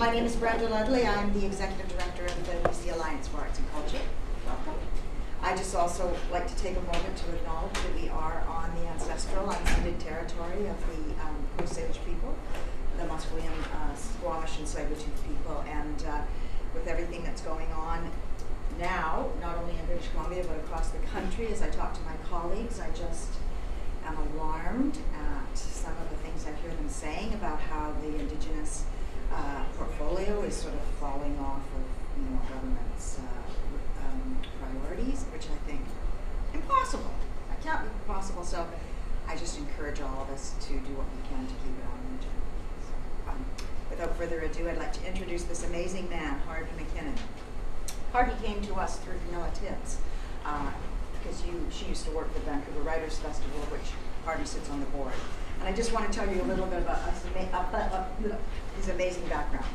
My name is Brenda Ludley. I'm the Executive Director of the BC Alliance for Arts and Culture. Welcome. I just also like to take a moment to acknowledge that we are on the ancestral, unceded territory of the Osage people, the Musqueam, Squamish, and Tsleil-Waututh people. And with everything that's going on now, not only in British Columbia, but across the country, as I talk to my colleagues, I just am alarmed at some of the things I hear them saying about how the Indigenous portfolio is sort of falling off of government's priorities, which I think impossible. That can't be possible. So I just encourage all of us to do what we can to keep it on the agenda. So, without further ado, I'd like to introduce this amazing man, Harvey McKinnon. Harvey came to us through Camilla Tibbs, because she used to work for the Vancouver Writers Festival, which Harvey sits on the board. And I just want to tell you a little bit about his amazing background.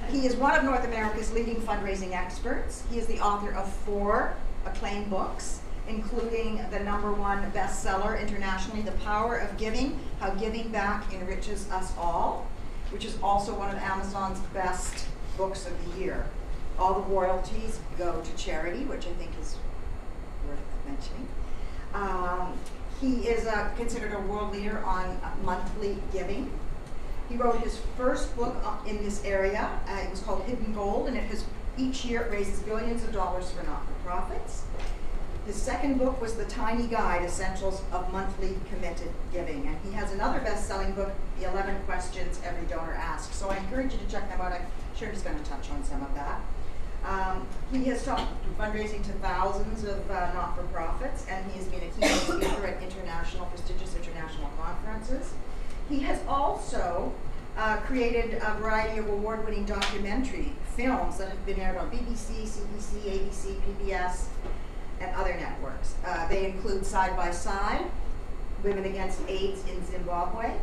He is one of North America's leading fundraising experts. He is the author of 4 acclaimed books, including the #1 bestseller internationally, The Power of Giving, How Giving Back Enriches Us All, which is also one of Amazon's best books of the year. All the royalties go to charity, which I think is worth mentioning. He is considered a world leader on monthly giving. He wrote his first book in this area. It was called Hidden Gold, and each year it raises billions of dollars for not-for-profits. His second book was The Tiny Guide, Essentials of Monthly Committed Giving. And he has another best-selling book, The 11 Questions Every Donor Asks. So I encourage you to check them out. I'm sure he's going to touch on some of that. He has taught fundraising to thousands of not-for-profits, and he has been a keynote speaker at prestigious international conferences. He has also created a variety of award-winning documentary films that have been aired on BBC, CBC, ABC, PBS, and other networks. They include Side by Side, Women Against AIDS in Zimbabwe,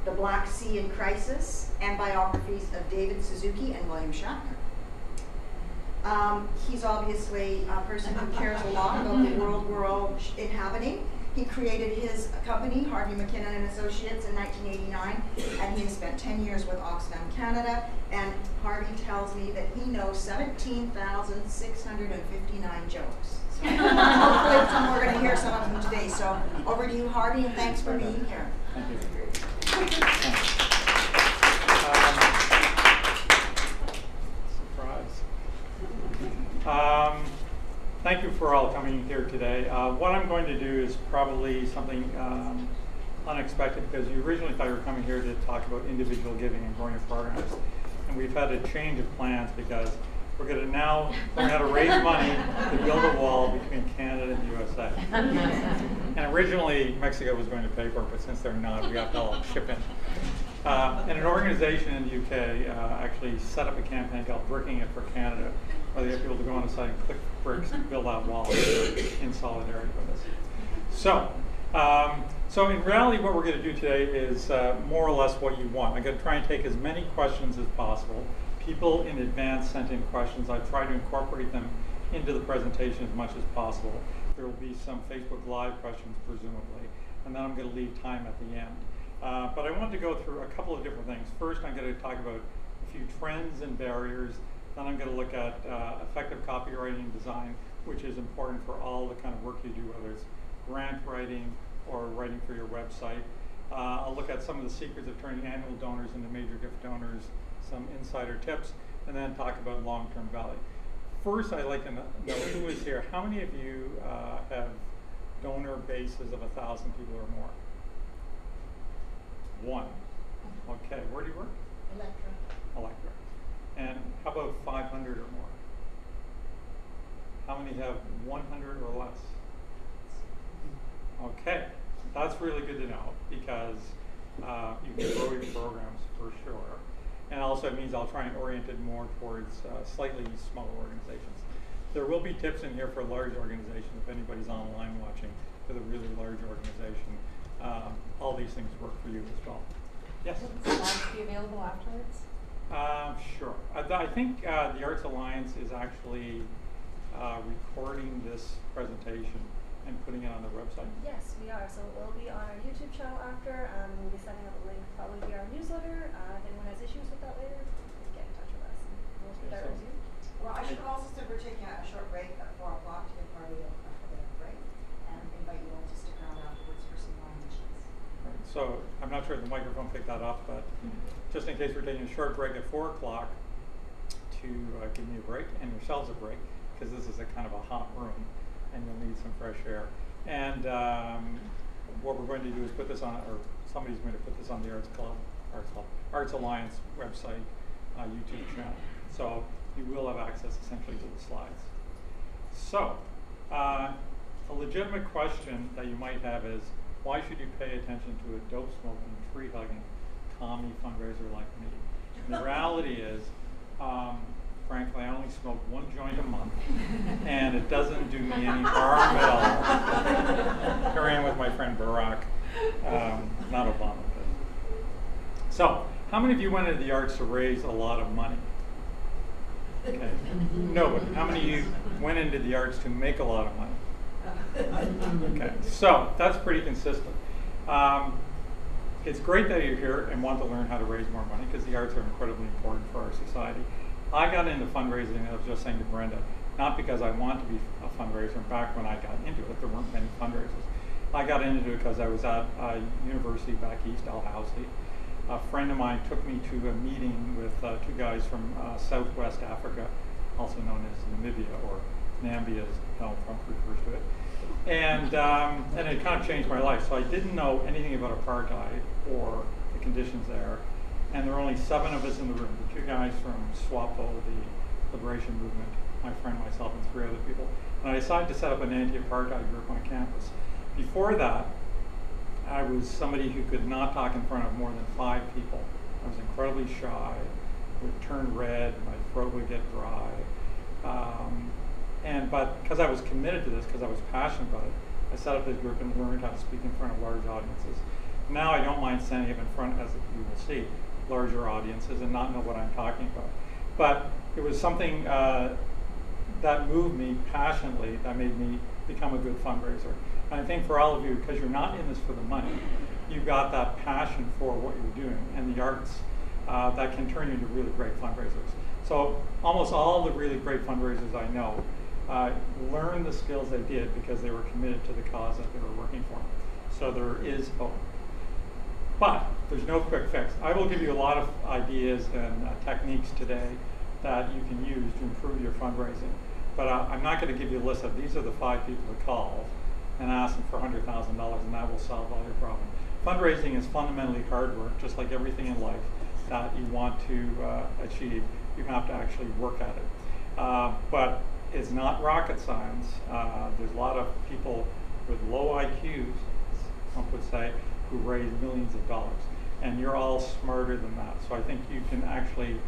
The Black Sea in Crisis, and biographies of David Suzuki and William Shatner. He's obviously a person who cares a lot about the world we're all inhabiting. He created his company, Harvey McKinnon and Associates, in 1989, and he has spent 10 years with Oxfam Canada. And Harvey tells me that he knows 17,659 jokes. So hopefully we're going to hear some of them today. So over to you, Harvey, and thanks for being here. Thank you. Surprise. Thank you for all coming here today. What I'm going to do is probably something unexpected, because you originally thought you were coming here to talk about individual giving and growing your programs. And we've had a change of plans, because we're going to now learn how to raise money to build a wall between Canada and the USA. And originally Mexico was going to pay for it, but since they're not, we have to all chip in. And an organization in the UK actually set up a campaign called Bricking It for Canada, where they have people to go on the site and click bricks and build that wall in solidarity with us. So in reality, what we're going to do today is more or less what you want. I'm going to try and take as many questions as possible. People in advance sent in questions. I've tried to incorporate them into the presentation as much as possible. There will be some Facebook Live questions, presumably, and then I'm going to leave time at the end. But I want to go through a couple of different things. First, I'm going to talk about a few trends and barriers. Then I'm going to look at effective copywriting and design, which is important for all the kind of work you do, whether it's grant writing or writing for your website. I'll look at some of the secrets of turning annual donors into major gift donors, some insider tips, and then talk about long-term value. First, I'd like to know who is here. How many of you have donor bases of 1,000 people or more? 1. Okay, where do you work? Electra. And how about 500 or more? How many have 100 or less? Okay, that's really good to know, because you can grow your programs for sure. And also it means I'll try and orient it more towards slightly smaller organizations. There will be tips in here for large organizations if anybody's online watching with a really large organization. All these things work for you as well. Yes? Will the slides be available afterwards? Sure. I think the Arts Alliance is actually recording this presentation and putting it on their website. Yes, we are. So it will be on our YouTube channel after. We'll be sending out a link, probably via our newsletter. If anyone has issues with that later, get in touch. the microphone picked that up, but just in case we're taking a short break at 4 o'clock to give me a break and yourselves a break, because this is a kind of a hot room and you'll need some fresh air. And what we're going to do is put this on, or somebody's going to put this on the Arts Alliance website, YouTube channel. So you will have access essentially to the slides. So a legitimate question that you might have is, why should you pay attention to a dope smoking, tree hugging, commie fundraiser like me? And the reality is, frankly, I only smoke 1 joint a month, and it doesn't do me any harm at all. Here I am with my friend Barack, not Obama. But. So, how many of you went into the arts to raise a lot of money? Okay. Nobody. How many of you went into the arts to make a lot of money? Okay, so that's pretty consistent. It's great that you're here and want to learn how to raise more money, because the arts are incredibly important for our society. I got into fundraising, I was just saying to Brenda, not because I want to be a fundraiser. In fact, when I got into it, there weren't many fundraisers. I got into it because I was at a university back east, Dalhousie. A friend of mine took me to a meeting with 2 guys from Southwest Africa, also known as Namibia, or Nambia as Donald Trump refers to it. And it kind of changed my life. So I didn't know anything about apartheid or the conditions there. And there were only 7 of us in the room, the 2 guys from SWAPO, the liberation movement, my friend, myself, and 3 other people. And I decided to set up an anti-apartheid group on campus. Before that, I was somebody who could not talk in front of more than 5 people. I was incredibly shy, would turn red, my throat would get dry. But because I was committed to this, because I was passionate about it, I set up this group and learned how to speak in front of large audiences. Now I don't mind standing up in front, as you will see, larger audiences and not know what I'm talking about. But it was something that moved me passionately, that made me become a good fundraiser. And I think for all of you, because you're not in this for the money, you've got that passion for what you're doing and the arts that can turn you into really great fundraisers. So almost all the really great fundraisers I know learned the skills they did because they were committed to the cause that they were working for. So there is hope. But there's no quick fix. I will give you a lot of ideas and techniques today that you can use to improve your fundraising. But I'm not going to give you a list of these are the 5 people to call and ask them for $100,000 and that will solve all your problems. Fundraising is fundamentally hard work, just like everything in life that you want to achieve. You have to actually work at it. But it's not rocket science. There's a lot of people with low IQs, some would say, who raise millions of dollars. And you're all smarter than that. So I think you can actually,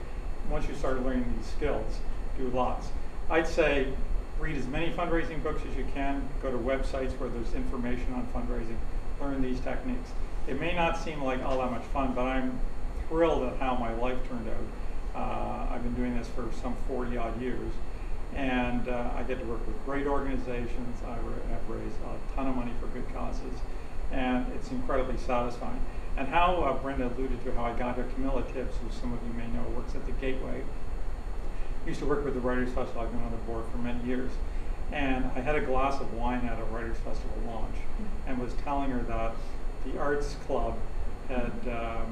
once you start learning these skills, do lots. I'd say read as many fundraising books as you can, go to websites where there's information on fundraising, learn these techniques. It may not seem like all that much fun, but I'm thrilled at how my life turned out. I've been doing this for some 40 odd years, and I get to work with great organizations. I've raised a ton of money for good causes, and it's incredibly satisfying. And how Brenda alluded to how I got here, Camilla Tibbs, who some of you may know, works at the Gateway. Used to work with the Writers Festival. I've been on the board for many years. And I had a glass of wine at a Writers Festival launch and was telling her that the Arts Club had, I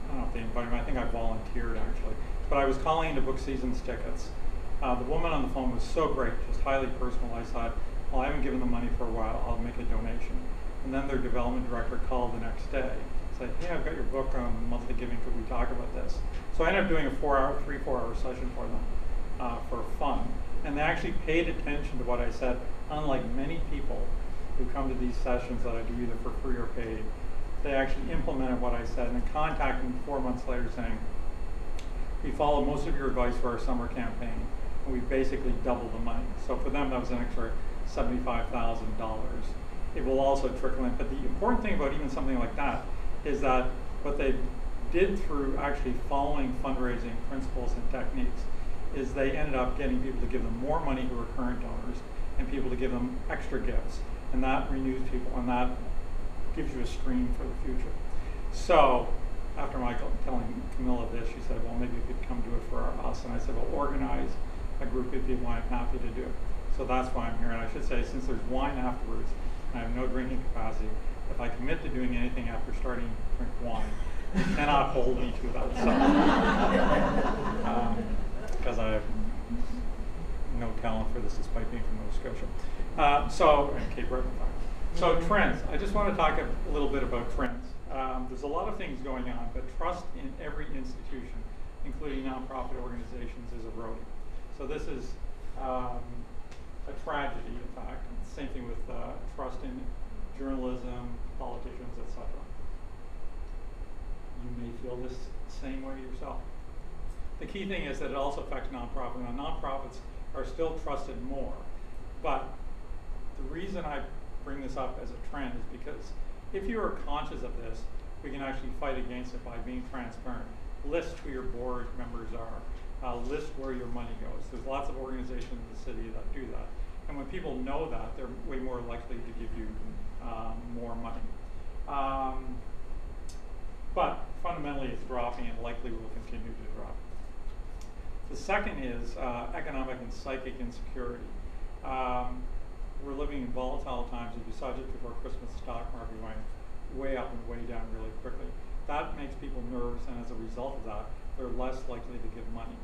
don't know if they invited me, I think I volunteered actually, but I was calling into book seasons tickets. The woman on the phone was so great, just highly personal. I thought, well, I haven't given them money for a while, I'll make a donation. And then their development director called the next day, said, hey, I've got your book on monthly giving, could we talk about this? So I ended up doing a 3-4 hour session for them for fun. And they actually paid attention to what I said, unlike many people who come to these sessions that I do either for free or paid. They actually implemented what I said and then contacted me 4 months later saying, we followed most of your advice for our summer campaign, and we basically doubled the money. So for them, that was an extra $75,000. It will also trickle in. But the important thing about even something like that is that what they did through actually following fundraising principles and techniques is they ended up getting people to give them more money who are current donors and people to give them extra gifts. And that renews people, and that gives you a stream for the future. So after Michael telling Camilla this, she said, well, maybe you could come do it for us. And I said, well, organize a group of people. I'm happy to do it. So that's why I'm here. And I should say, since there's wine afterwards, I have no drinking capacity. if I commit to doing anything after starting to drink wine, you cannot hold me to that. Because I have no talent for this, despite being from Nova Scotia. And Cape Breton. So trends. I just want to talk a little bit about trends. There's a lot of things going on, but trust in every institution, including nonprofit organizations, is eroding. So this is a tragedy, in fact. Same thing with trust in journalism, politicians, etc. You may feel this same way yourself. The key thing is that it also affects nonprofits. Now, nonprofits are still trusted more, but the reason I bring this up as a trend is because if you are conscious of this, we can actually fight against it by being transparent. List who your board members are. List where your money goes. There's lots of organizations in the city that do that. And when people know that, they're way more likely to give you more money. But fundamentally, it's dropping and likely will continue to drop. The second is economic and psychic insecurity. We're living in volatile times. If you saw just before Christmas, the stock market went way up and way down really quickly. That makes people nervous, and as a result of that, they're less likely to give money.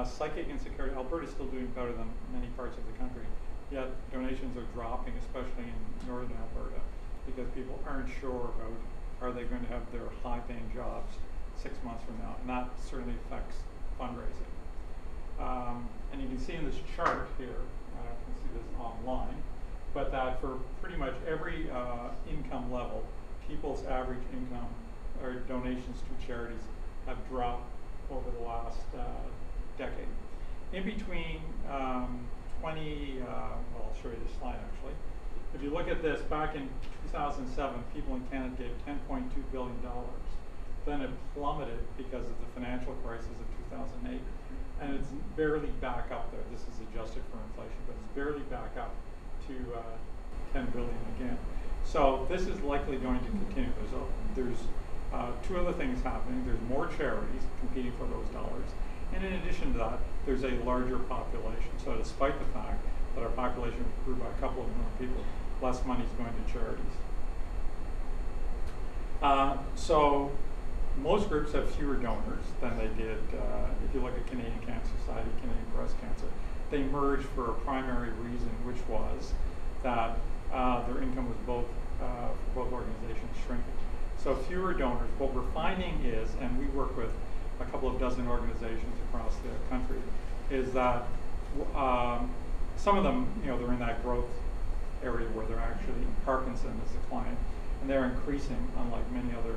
Psychic insecurity, Alberta's still doing better than many parts of the country, yet donations are dropping, especially in northern Alberta, because people aren't sure about are they going to have their high-paying jobs 6 months from now, and that certainly affects fundraising. And you can see in this chart here, you can see this online, but that for pretty much every income level, people's average income or donations to charities have dropped over the last decade. In between well, I'll show you this slide actually. If you look at this, back in 2007, people in Canada gave $10.2 billion. Then it plummeted because of the financial crisis of 2008. And it's barely back up there. This is adjusted for inflation, but it's barely back up to 10 billion again. So this is likely going to continue. There's two other things happening. There's more charities competing for those dollars. And in addition to that, there's a larger population. So despite the fact that our population grew by a couple of million people, less money is going to charities. So most groups have fewer donors than they did, if you look at Canadian Cancer Society, Canadian Breast Cancer. They merged for a primary reason, which was that their income was both, for both organizations, shrinking. So fewer donors. What we're finding is, and we work with a couple of dozen organizations across the country, is that some of them, they're in that growth area where they're actually, Parkinson is the client, and they're increasing, unlike many other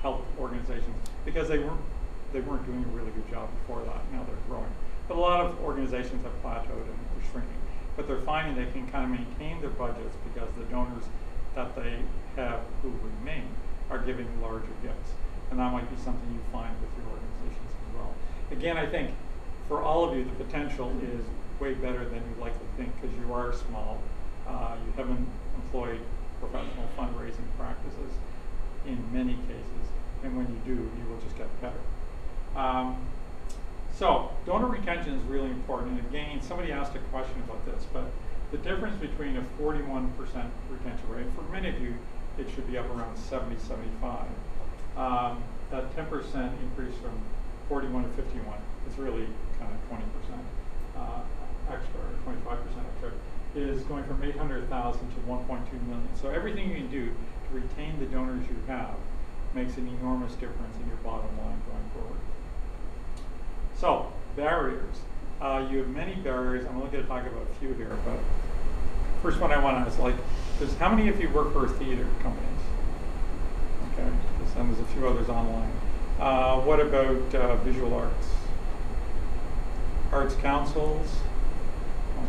health organizations, because they weren't doing a really good job before that. Now they're growing. But a lot of organizations have plateaued and they're shrinking. But they're finding they can kind of maintain their budgets because the donors that they have who remain are giving larger gifts. And that might be something you find with your organizations as well. Again, I think for all of you, the potential is way better than you likely think because you are small. You haven't employed professional fundraising practices in many cases, and when you do, you will just get better. So donor retention is really important. And again, somebody asked a question about this, but the difference between a 41% retention rate, for many of you, it should be up around 70, 75. That 10% increase from 41 to 51 is really kind of 20% extra, or 25% extra, is going from 800,000 to 1.2 million. So everything you can do to retain the donors you have makes an enormous difference in your bottom line going forward. So, barriers. You have many barriers. I'm only going to talk about a few here, but first one I want to ask, how many of you work for theater companies? Okay, and there's a few others online. What about visual arts? Arts councils?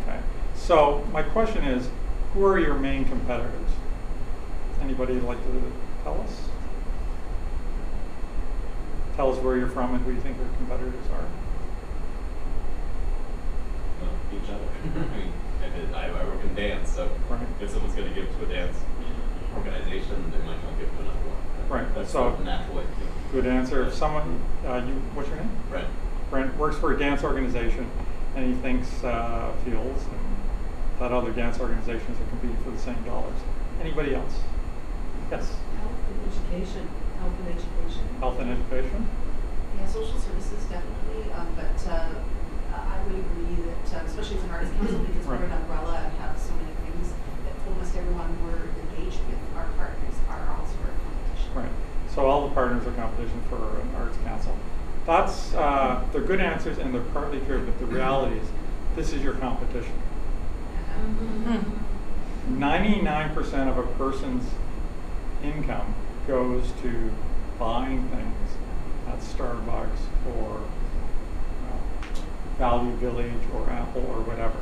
Okay. So my question is, who are your main competitors? Anybody like to tell us? Tell us where you're from and who you think your competitors are. Each other. I work in dance, so right. If someone's going to give to a dance organization, they might not give to another one. Right. That's so a natural way to do it. Good answer. If someone, what's your name? Brent. Brent works for a dance organization, and he thinks, feels that other dance organizations are competing for the same dollars. Anybody else? Yes. Health and education. Health and education. Health and education? Yeah, social services definitely, but I would agree that, especially as an arts council, because we're Right. an umbrella and have so many things, that almost everyone we're engaged with, our partners, are also our competition. Right. So all the partners are competition for an arts council. That's they're good answers and they're partly true, but the reality is this is your competition. 99% of a person's income goes to buying things at Starbucks or Value Village or Apple or whatever.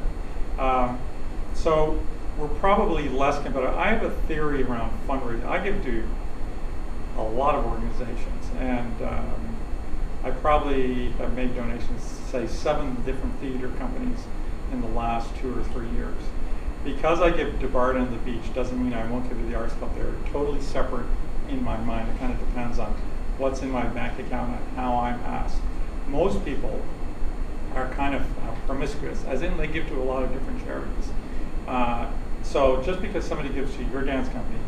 So we're probably less competitive. I have a theory around fundraising. I give to a lot of organizations, and I probably have made donations to, say, 7 different theater companies in the last 2 or 3 years. Because I give to Bard and the Beach doesn't mean I won't give to the Arts Club. They're totally separate in my mind. It kind of depends on what's in my bank account and how I'm asked. Most people are kind of promiscuous, as in they give to a lot of different charities. So just because somebody gives to your dance company,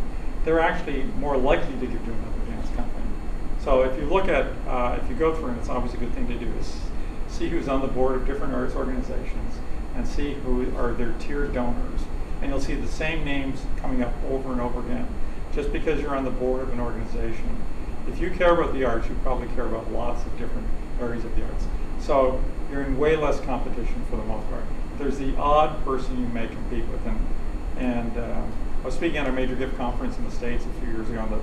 they're actually more likely to give to another dance company. So if you look at, if you go through, and it's always a good thing to do, is see who's on the board of different arts organizations and see who are their tiered donors. And you'll see the same names coming up over and over again. Just because you're on the board of an organization, if you care about the arts, you probably care about lots of different areas of the arts. So you're in way less competition for the most part. There's the odd person you may compete with. And I was speaking at a major gift conference in the States a few years ago, and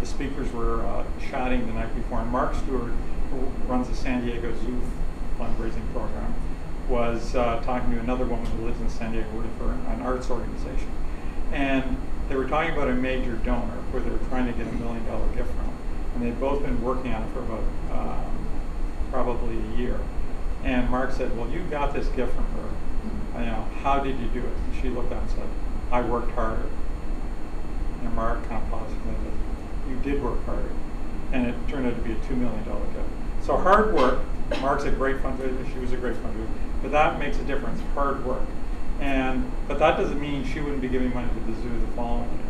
the speakers were chatting the night before. And Mark Stewart, who runs the San Diego Zoo fundraising program, was talking to another woman who lives in San Diego working for an arts organization. And they were talking about a major donor where they were trying to get $1 million gift from. And they'd both been working on it for about probably a year. And Mark said, well, you got this gift from her. You know, how did you do it? And she looked at him and said, I worked harder. And Mark kind of paused and said, you did work harder. And it turned out to be a $2 million gift. So hard work. Mark's a great fundraiser, she was a great fundraiser, but that makes a difference, hard work. But that doesn't mean she wouldn't be giving money to the zoo the following year.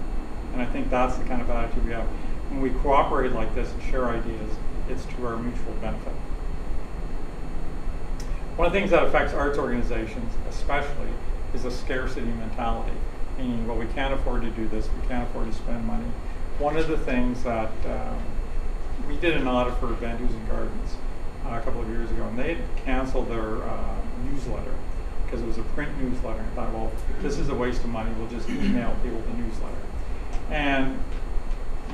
And I think that's the kind of attitude we have. When we cooperate like this and share ideas, it's to our mutual benefit. One of the things that affects arts organizations especially is a scarcity mentality, meaning, well, we can't afford to do this, we can't afford to spend money. One of the things that we did an audit for Van Dusen Gardens a couple of years ago, and they had canceled their newsletter because it was a print newsletter. And I thought, well, this is a waste of money. We'll just email people the newsletter. And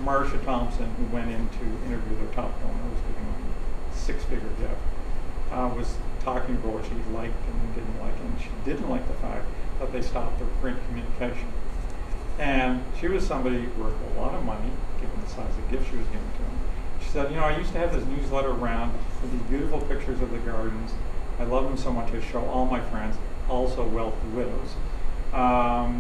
Marcia Thompson, who went in to interview their top donor, was giving them a 6-figure gift, was talking about what she liked and didn't like, and she didn't like the fact that they stopped their print communication. And she was somebody worth a lot of money, given the size of the gift she was giving to them. She said, you know, I used to have this newsletter around with these beautiful pictures of the gardens. I love them so much, I show all my friends, also wealthy widows, but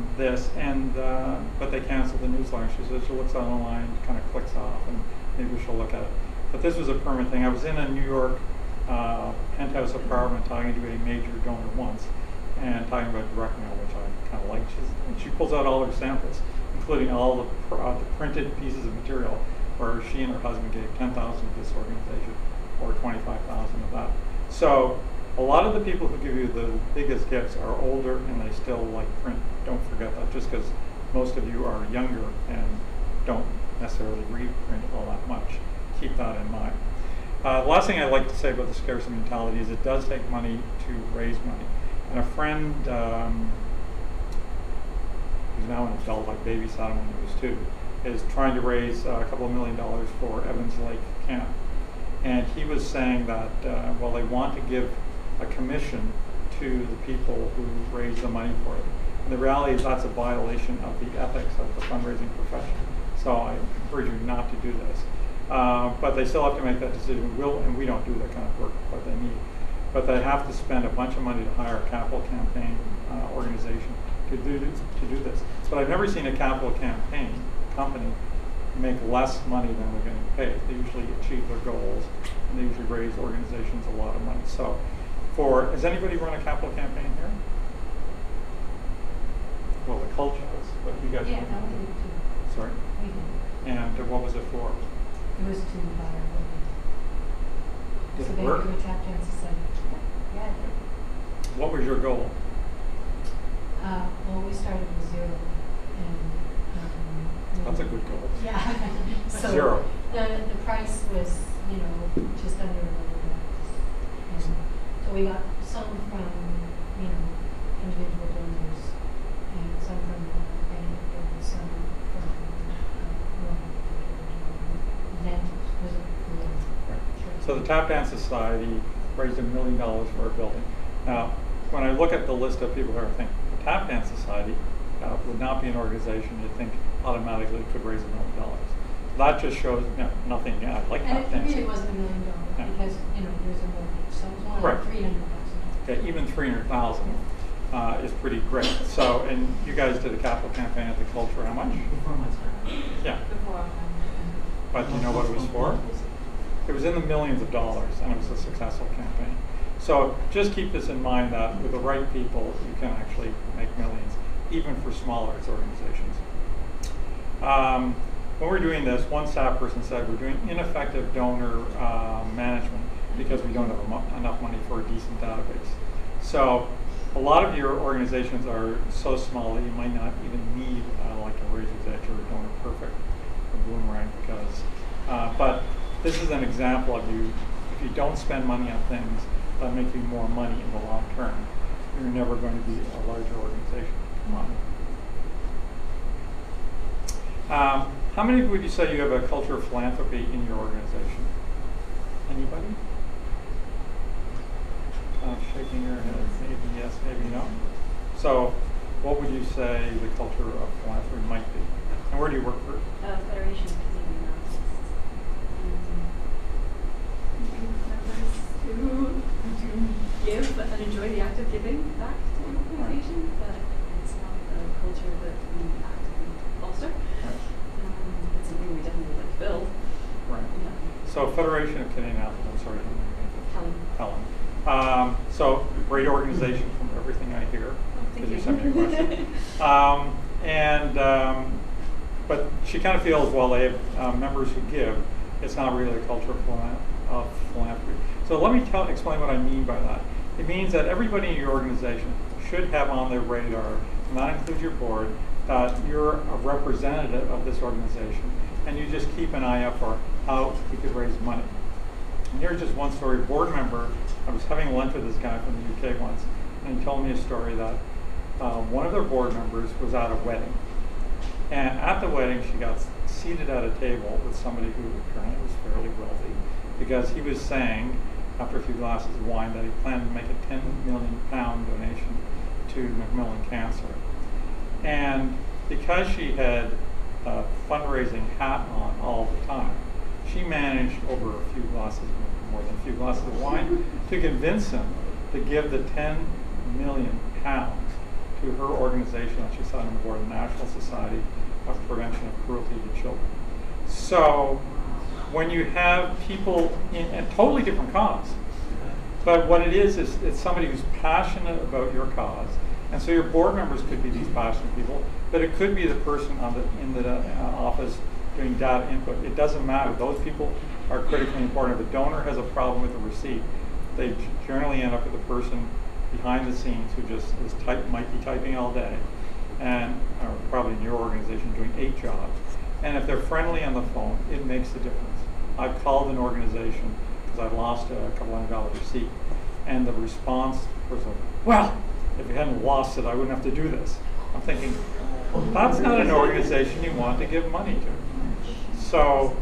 they canceled the newsletter. She says she looks online, kind of clicks off, and maybe she'll look at it. But this was a permanent thing. I was in a New York penthouse apartment talking to a major donor once, and talking about direct mail, which I kind of liked. And she pulls out all her samples, including all the printed pieces of material, where she and her husband gave $10,000 to this organization, or $25,000 of that. So a lot of the people who give you the biggest gifts are older and they still like print. Don't forget that, just because most of you are younger and don't necessarily read print all that much. Keep that in mind. The last thing I'd like to say about the scarcity mentality is it does take money to raise money. And a friend who's now an adult, like babysat him when he was 2, is trying to raise a couple of $1 million for Evans Lake Camp. And he was saying that, well, they want to give a commission to the people who raise the money for it. And the reality is that's a violation of the ethics of the fundraising profession. So I encourage you not to do this. But they still have to make that decision. And we don't do that kind of work, what they need. But they have to spend a bunch of money to hire a capital campaign organization to do this. But I've never seen a capital campaign company make less money than they're getting paid. They usually achieve their goals, and they usually raise organizations a lot of money. So, has anybody run a capital campaign here? Well, the culture is but you guys. Yeah, no, we did too. Sorry. We did. And what was it for? It was to buy our building. Did So it they work? do a tap dance society. Yeah, it did. What was your goal? Well, we started with 0, and That's a good goal. yeah. So 0. The price was, you know, just under $1 million. And so we got some from, you know, individual donors, and some from the bank, and some from and then was a loan. Right. So the Tap Dance Society raised $1 million for our building. Now, when I look at the list of people who are thinking, the Tap Dance Society would not be an organization you think automatically could raise $1 million. That just shows nothing. Yeah, I like And tap it dancing. really wasn't $1 million Yeah. because, you know, there's a mortgage, so it was only Right. like $300,000. Okay, even 300,000 is pretty great. So, and you guys did a capital campaign at the Culture. How much? Before my time. Yeah. Before, But you know what it was for? It was in the millions of dollars, and it was a successful campaign. So just keep this in mind that with the right people, you can actually make millions, even for smaller organizations. When we're doing this, one staff person said we're doing ineffective donor management because we don't have enough money for a decent database. So a lot of your organizations are so small that you might not even need like a Razor's Edge or a Donor Perfect or Boomerang because, but this is an example of if you don't spend money on things that make you more money in the long term, you're never going to be a larger organization. How many would you say you have a culture of philanthropy in your organization? Anybody? Shaking your head, maybe yes, maybe no. So, what would you say the culture of philanthropy might be? And where do you work for? Federation of Canadian Artists. Members who give and enjoy the act of giving back to an organization, but it's not a culture that we actively foster. It's something we definitely would like to build. Right. Yeah. So, Federation of Canadian Athletes, I'm sorry. Helen. Helen. So, great organization from everything I hear. Thank Because you. you sent me a question. But she kind of feels, well, they have members who give. It's not really a culture of philanthropy. So let me explain what I mean by that. It means that everybody in your organization should have on their radar, and that includes your board, that you're a representative of this organization, and you just keep an eye out for how you could raise money. And here's just one story. A board member, I was having lunch with this guy from the UK once, and he told me a story that one of their board members was at a wedding. And at the wedding, she got seated at a table with somebody who apparently was fairly wealthy, because he was saying, after a few glasses of wine, that he planned to make a £10 million donation to Macmillan Cancer. And because she had a fundraising hat on all the time, she managed over more than a few glasses of wine, to convince him to give the £10 million to her organization that she sat on the board of the National Society of Prevention of Cruelty to Children. So when you have people in a totally different cause, but what it is it's somebody who's passionate about your cause, and so your board members could be these passionate people, but it could be the person in the office doing data input. It doesn't matter. Those people are critically important. If a donor has a problem with a receipt, they generally end up with the person behind the scenes who just might be typing all day, and probably in your organization doing 8 jobs. And if they're friendly on the phone, it makes a difference. I've called an organization because I lost a couple $100 receipt, and the response was like, well, if you hadn't lost it, I wouldn't have to do this. I'm thinking, well, that's not an organization you want to give money to. So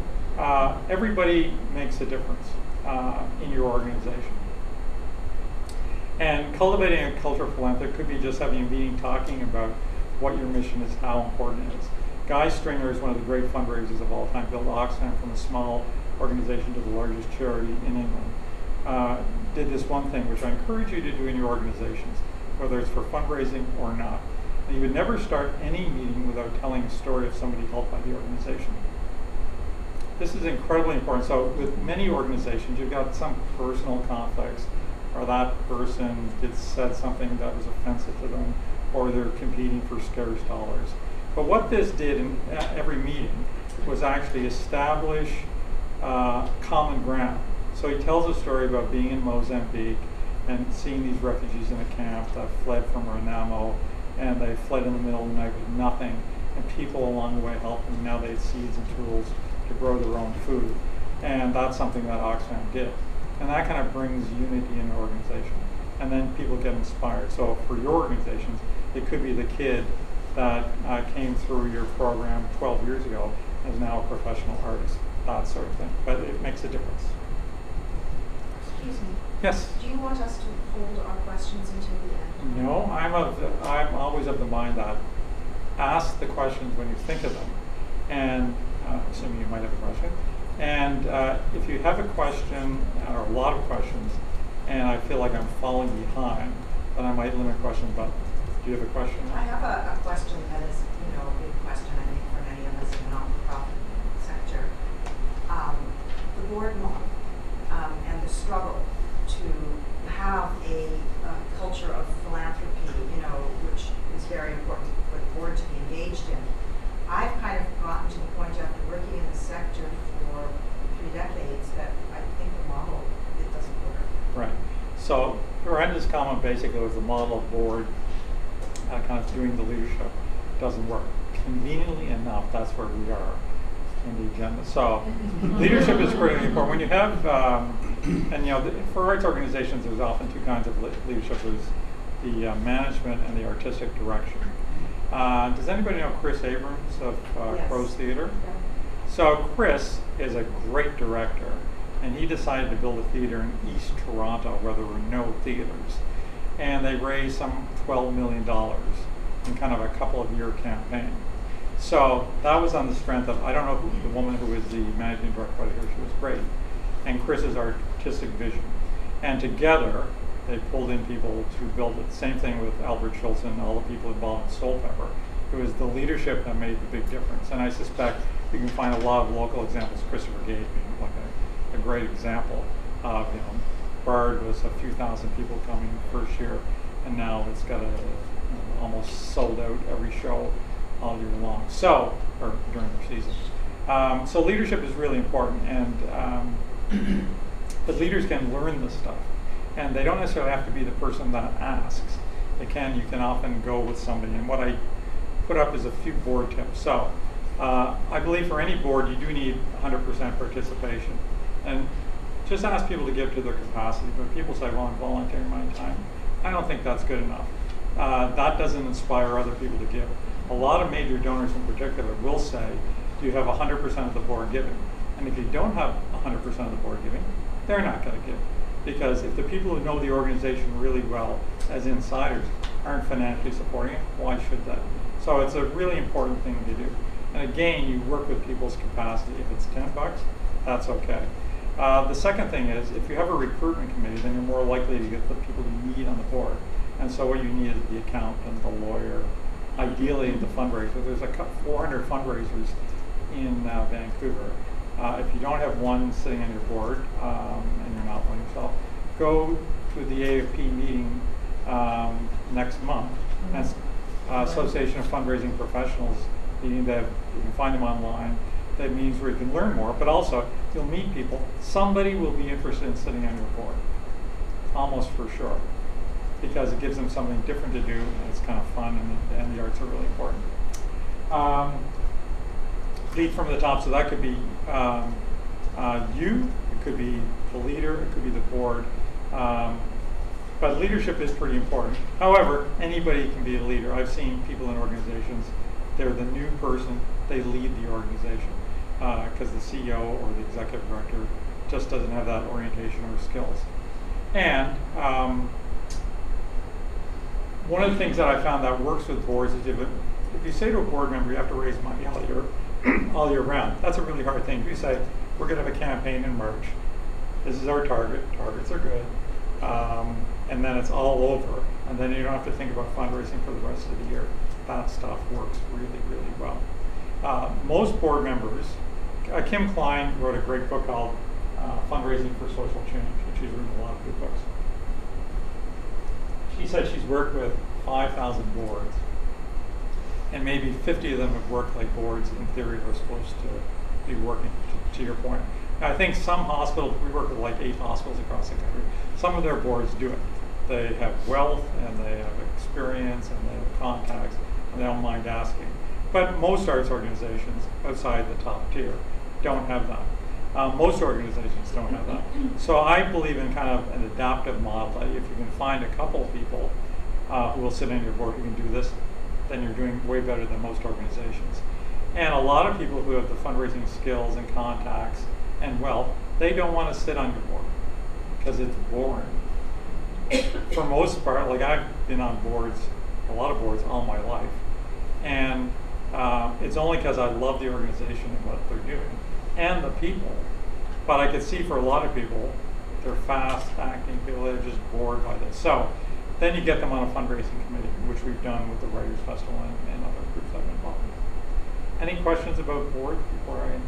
everybody makes a difference in your organization. And cultivating a culture of philanthropy could be just having a meeting talking about what your mission is, how important it is. Guy Stringer is one of the great fundraisers of all time, built Oxfam from a small organization to the largest charity in England. Did this one thing, which I encourage you to do in your organizations, whether it's for fundraising or not. And you would never start any meeting without telling a story of somebody helped by the organization. This is incredibly important. So with many organizations, you've got some personal conflicts, or that person said something that was offensive to them, or they're competing for scarce dollars. But what this did in every meeting was actually establish common ground. So he tells a story about being in Mozambique and seeing these refugees in a camp that fled from Renamo, and they fled in the middle of the night with nothing, and people along the way helped them. Now they had seeds and tools to grow their own food. And that's something that Oxfam did. And that kind of brings unity in the organization. And then people get inspired. So for your organizations, it could be the kid that came through your program 12 years ago and is now a professional artist, that sort of thing. But it makes a difference. Excuse me. Yes? Do you want us to hold our questions until the end? No, I'm always of the mind that ask the questions when you think of them. And assuming you might have a question. And if you have a question or a lot of questions, and I feel like I'm falling behind, then I might limit questions. But do you have a question? I have a question that is, a big question, I think, for many of us in the not-for-profit sector. The board model and the struggle to have a culture of philanthropy, which is very important for the board to be engaged in. I've kind of gotten to the point after working in the sector for 3 decades that I think the model, it doesn't work. Right. So Brenda's comment basically was the model of board kind of doing the leadership doesn't work. Conveniently enough, that's where we are in the agenda. So leadership is critically important. When you have, for arts organizations, there's often 2 kinds of leadership. There's the management and the artistic direction. Does anybody know Chris Abrams of Yes. Crow's Theatre? Yeah. So Chris is a great director, and he decided to build a theater in East Toronto where there were no theaters. And they raised some $12 million in kind of a couple of year campaign. So that was on the strength of, I don't know who the woman who was the managing director, but I hear she was great, and Chris's artistic vision. And together, they pulled in people to build it. Same thing with Albert Schultz and all the people involved in Soul Pepper. It was the leadership that made the big difference. And I suspect you can find a lot of local examples. Christopher Gage being like a great example of, Bard was a few thousand people coming first year, and now it's got almost sold out every show all year long. So, or during the season. So leadership is really important, and but leaders can learn this stuff. And they don't necessarily have to be the person that asks. You can often go with somebody. And what I put up is a few board tips. So I believe for any board, you do need 100% participation. And just ask people to give to their capacity. But people say, well, I'm volunteering my time. I don't think that's good enough. That doesn't inspire other people to give. A lot of major donors in particular will say, do you have 100% of the board giving? And if you don't have 100% of the board giving, they're not going to give. Because if the people who know the organization really well as insiders aren't financially supporting it, why should they? So it's a really important thing to do. And again, you work with people's capacity. If it's $10, that's okay. The second thing is, if you have a recruitment committee, then you're more likely to get the people you need on the board. And so what you need is the accountant, the lawyer, ideally the fundraiser. There's 400 fundraisers in Vancouver. If you don't have one sitting on your board, and you're not one yourself, go to the AFP meeting next month. That's Association of Fundraising Professionals meeting. That you can find them online. That means where you can learn more, but also you'll meet people. Somebody will be interested in sitting on your board, almost for sure, because it gives them something different to do, and it's kind of fun, and the arts are really important. Lead from the top, so that could be you, it could be the leader, it could be the board, but leadership is pretty important. However, anybody can be a leader. I've seen people in organizations, they're the new person, they lead the organization, because the CEO or the executive director just doesn't have that orientation or skills. And one of the things that I found that works with boards is if you say to a board member, you have to raise money all year round, that's a really hard thing. If you say, we're going to have a campaign in March, this is our target, targets are good, and then it's all over, and then you don't have to think about fundraising for the rest of the year. That stuff works really, really well. Most board members, Kim Klein wrote a great book called Fundraising for Social Change, and she's written a lot of good books. She said she's worked with 5,000 boards, and maybe 50 of them have worked like boards in theory are supposed to be working, to your point. Now, I think some hospitals, we work with like 8 hospitals across the country, some of their boards do it. They have wealth, and they have experience, and they have contacts, and they don't mind asking. But most arts organizations outside the top tier don't have that. Most organizations don't have that. So I believe in kind of an adaptive model. That if you can find a couple of people who will sit on your board who can do this, then you're doing way better than most organizations. And a lot of people who have the fundraising skills and contacts and wealth, they don't want to sit on your board because it's boring. For most part, like I've been on boards, a lot of boards all my life, and it's only because I love the organization and what they're doing and the people. But I could see for a lot of people, they're fast-acting people, they're just bored by this. So then you get them on a fundraising committee, which we've done with the Writers' Festival and other groups I've been involved in. Any questions about boards before I?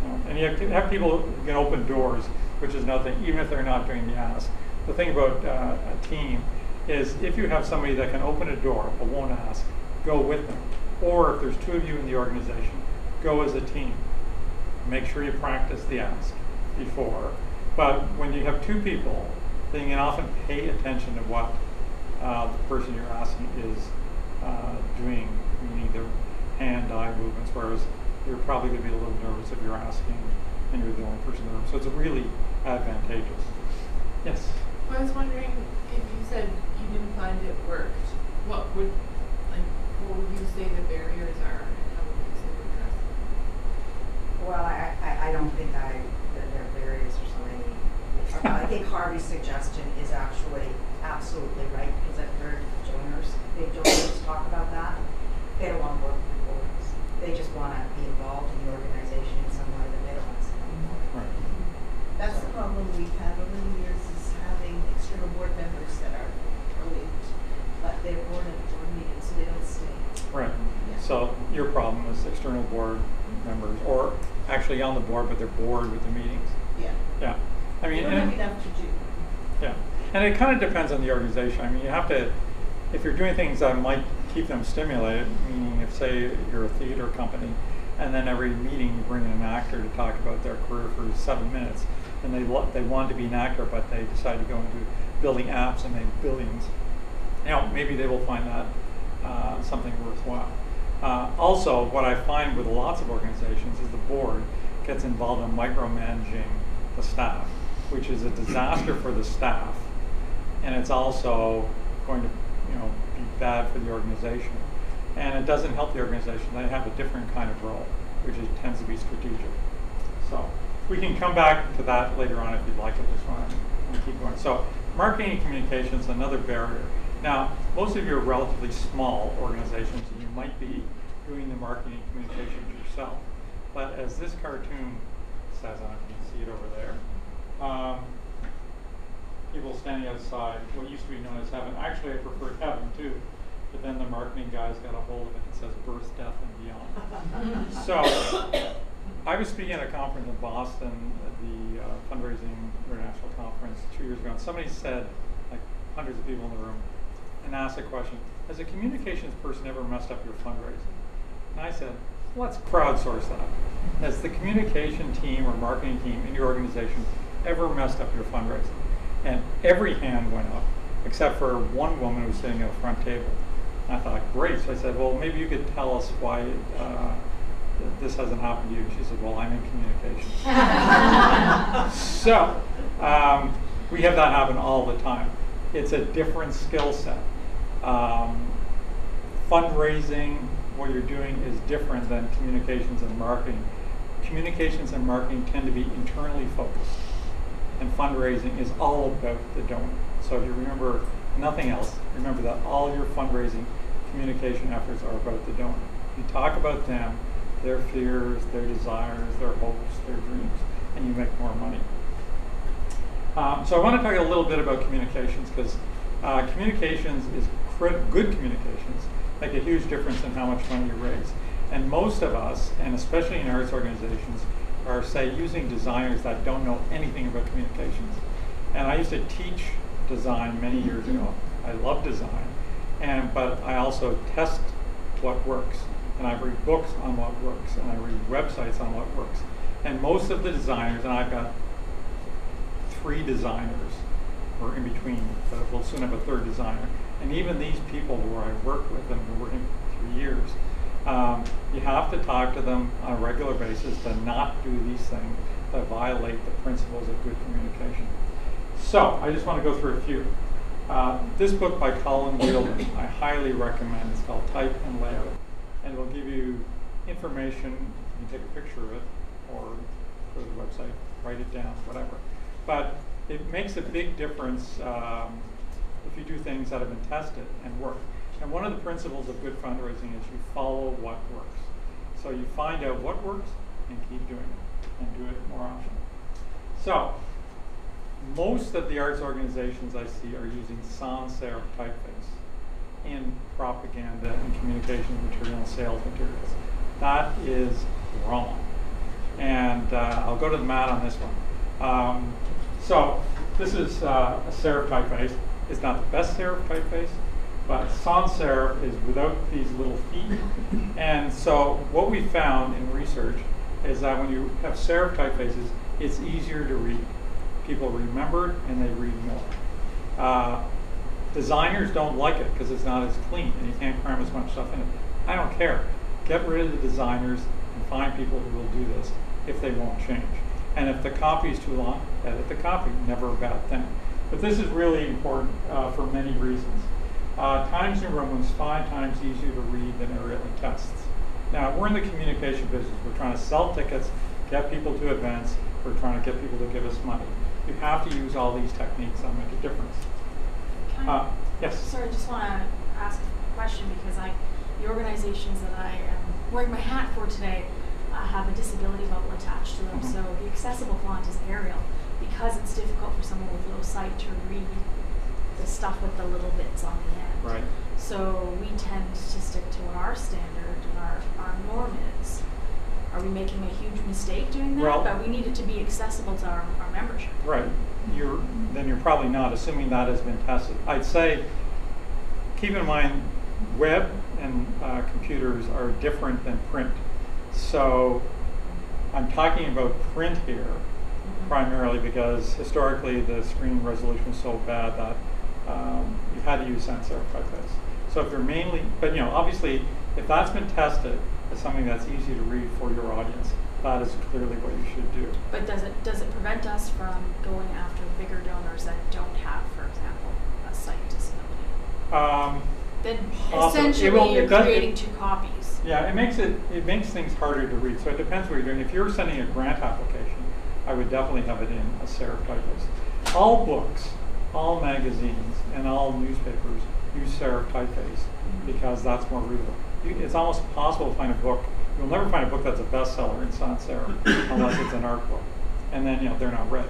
No. And you have people who can open doors, which is nothing, even if they're not doing the ask. The thing about a team is if you have somebody that can open a door but won't ask, go with them. Or if there's 2 of you in the organization, go as a team. Make sure you practice the ask before. But when you have 2 people, then you can often pay attention to what the person you're asking is doing, meaning their hand-eye movements, whereas you're probably going to be a little nervous if you're asking and you're the only person in the room. So it's really advantageous. Yes? I was wondering if you said you didn't find it worked, what would you say the barriers are, and how would you say to address them? Well, I don't think that there are barriers for so many. I think Harvey's suggestion is actually absolutely right, because I've heard big donors talk about that. They don't want to work with boards. They just want to be involved in the organization in some way, that they don't want to sit on the board. Right. That's the problem we've had over the years, is having external board members that are brilliant, but they're bored at a board meeting, so they don't stay. Right. Yeah. So your problem is external board members, or actually on the board, but they're bored with the meetings. Yeah. Yeah. I mean, They don't have enough to do. yeah. And it kind of depends on the organization. I mean, you have to, if you're doing things that might keep them stimulated, meaning if, say, you're a theater company, and then every meeting you bring in an actor to talk about their career for 7 minutes, and they want to be an actor, but they decide to go into building apps and make billions. You know, maybe they will find that something worthwhile. Also, what I find with lots of organizations is the board gets involved in micromanaging the staff, which is a disaster for the staff, and it's also going to, be bad for the organization. And it doesn't help the organization. They have a different kind of role, which tends to be strategic. So we can come back to that later on if you'd like. I just want to keep going. So marketing and communication is another barrier. Now, most of you are relatively small organizations, and you might be doing the marketing and communications yourself. But as this cartoon says on it, you can see it over there, people standing outside what used to be known as heaven. Actually, I prefer heaven too, but then the marketing guys got a hold of it. It says birth, death, and beyond. So I was speaking at a conference in Boston, the Fundraising International Conference 2 years ago, and somebody said, like hundreds of people in the room, and asked a question, has a communications person ever messed up your fundraising? And I said, let's crowdsource that. Has the communication team or marketing team in your organization ever messed up your fundraising? And every hand went up, except for one woman who was sitting at a front table. And I thought, great. So I said, well, maybe you could tell us why this hasn't happened to you. She said, well, I'm in communication. So we have that happen all the time. It's a different skill set. Fundraising, what you're doing is different than communications and marketing. Communications and marketing tend to be internally focused, and fundraising is all about the donor. So if you remember nothing else, remember that all your fundraising communication efforts are about the donor. You talk about them, their fears, their desires, their hopes, their dreams, and you make more money. So I want to talk a little bit about communications, because communications is good communications make a huge difference in how much money you raise. And most of us, and especially in arts organizations, are, say, using designers that don't know anything about communications. And I used to teach design many years ago. I love design. But I also test what works, and I read books on what works, and I read websites on what works. And most of the designers, and I've got 3 designers, or in between, but we'll soon have a 3rd designer. And even these people where I work with and we're working for 3 years, you have to talk to them on a regular basis to not do these things that violate the principles of good communication. So I just want to go through a few. This book by Colin Wheeldon, I highly recommend. It's called Type and Layout, and it will give you information. You can take a picture of it, or go to the website, write it down, whatever. But it makes a big difference if you do things that have been tested and work. And one of the principles of good fundraising is you follow what works. So you find out what works and keep doing it, and do it more often. So most of the arts organizations I see are using sans serif typeface in propaganda and communication material and sales materials. That is wrong. And I'll go to the mat on this one. So this is a serif typeface. It's not the best serif typeface, but sans serif is without these little feet. And so what we found in research is that when you have serif typefaces, it's easier to read. People remember it and they read more. Designers don't like it because it's not as clean and you can't cram as much stuff in it. I don't care. Get rid of the designers and find people who will do this if they won't change. And if the copy is too long, edit the copy. Never a bad thing. But this is really important for many reasons. Times New Roman is 5 times easier to read than it really tests. Now, we're in the communication business. We're trying to sell tickets, get people to events. We're trying to get people to give us money. You have to use all these techniques that make a difference. Yes? Sorry, I just want to ask a question because the organizations that I am wearing my hat for today have a disability bubble attached to them. Mm-hmm. So the accessible font is Arial because it's difficult for someone with low sight to read the stuff with the little bits on the end. Right. So we tend to stick to what our standard and our norm is. Are we making a huge mistake doing that? Well, but we need it to be accessible to our membership. Right. Then you're probably not, assuming that has been tested. I'd say, keep in mind, web and computers are different than print. So I'm talking about print here, primarily because historically the screen resolution was so bad that you had to use sans serif typeface. So if you're mainly, but obviously, if that's been tested as something that's easy to read for your audience, that is clearly what you should do. But does it prevent us from going after bigger donors that don't have, for example, a sight disability? Then essentially you're creating 2 copies. Yeah, it makes things harder to read. So it depends what you're doing. If you're sending a grant application, I would definitely have it in a serif typeface. All books, all magazines, and all newspapers use serif typeface because that's more readable. It's almost impossible to find a book. You'll never find a book that's a bestseller in sans serif unless it's an art book. And then, they're not read.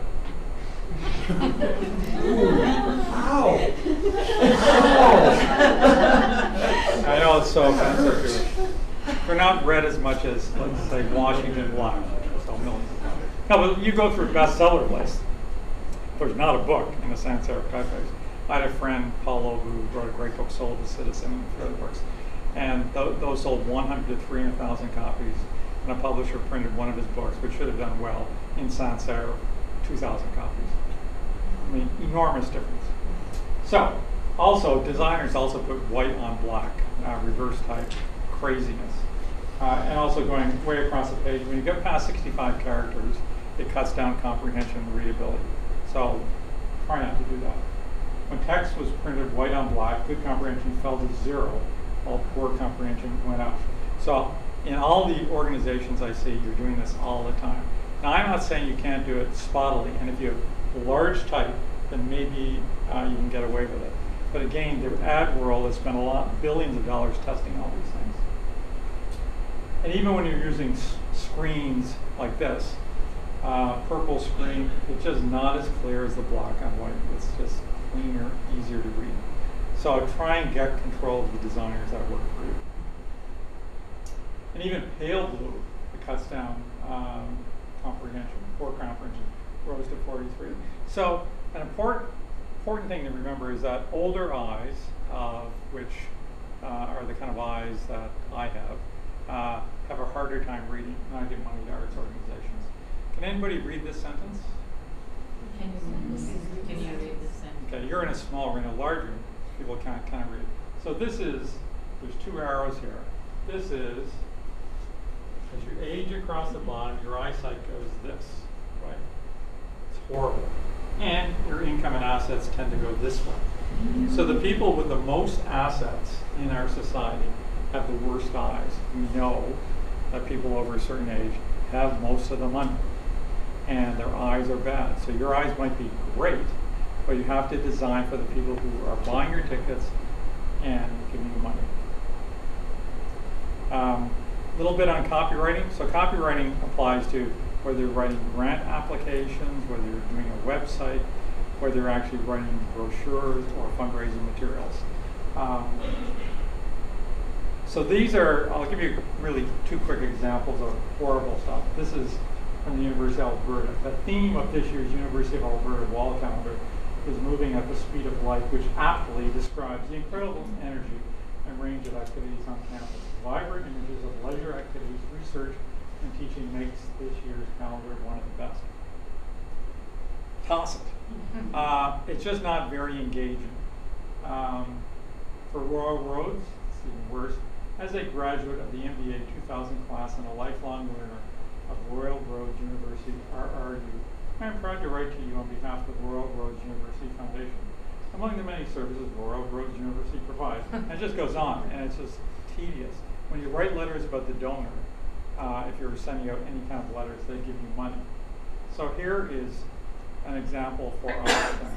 Ow! I know it's so offensive. They're not read as much as, let's say, Washington Black, which was millions of times. No, but you go through a bestseller list. There's not a book in a sans serif typeface. I had a friend, Paulo, who wrote a great book, Soul of the Citizen, and a few other books. And those sold 100 to 300,000 copies. And a publisher printed one of his books, which should have done well, in sans serif, 2,000 copies. I mean, enormous difference. So, also, designers also put white on black, reverse type, craziness. And also going way across the page, when you get past 65 characters, it cuts down comprehension and readability. So, try not to do that. When text was printed white on black, good comprehension fell to 0, while poor comprehension went up. So, in all the organizations I see, you're doing this all the time. Now, I'm not saying you can't do it spottily, and if you have large type, then maybe you can get away with it. But again, the ad world has spent billions of dollars testing all these things. And even when you're using screens like this, purple screen, it's just not as clear as the black on white. It's just cleaner, easier to read. So try and get control of the designers that work for you. And even pale blue, it cuts down comprehension, poor comprehension, rose to 43. So an important thing to remember is that older eyes which are the kind of eyes that I have a harder time reading, and I give money to arts organizations. Can anybody read this sentence? Can you read this sentence? Okay, you're in a small room. In a large room, people can't kind of read. So this is, there's two arrows here. This is, as you age across the bottom, your eyesight goes this way. It's horrible. And your income and assets tend to go this way. So the people with the most assets in our society have the worst eyes. We know that people over a certain age have most of the money, and their eyes are bad. So your eyes might be great, but you have to design for the people who are buying your tickets and giving you money. A little bit on copywriting. So copywriting applies to whether you're writing grant applications, whether you're doing a website, whether you're actually writing brochures or fundraising materials. So these are, I'll give you really two quick examples of horrible stuff. This is from the University of Alberta. The theme of this year's University of Alberta wall calendar is moving at the speed of light, which aptly describes the incredible energy and range of activities on campus. Vibrant images of leisure activities, research, and teaching makes this year's calendar one of the best. Toss it. It's just not very engaging. For Royal Roads, it's even worse. As a graduate of the MBA 2000 class and a lifelong learner of Royal Roads University, RRU, I am proud to write to you on behalf of the Royal Roads University Foundation. Among the many services Royal Roads University provides, and it just goes on, and it's just tedious. When you write letters about the donor, if you're sending out any kind of letters, they give you money. So here is an example for Oxfam.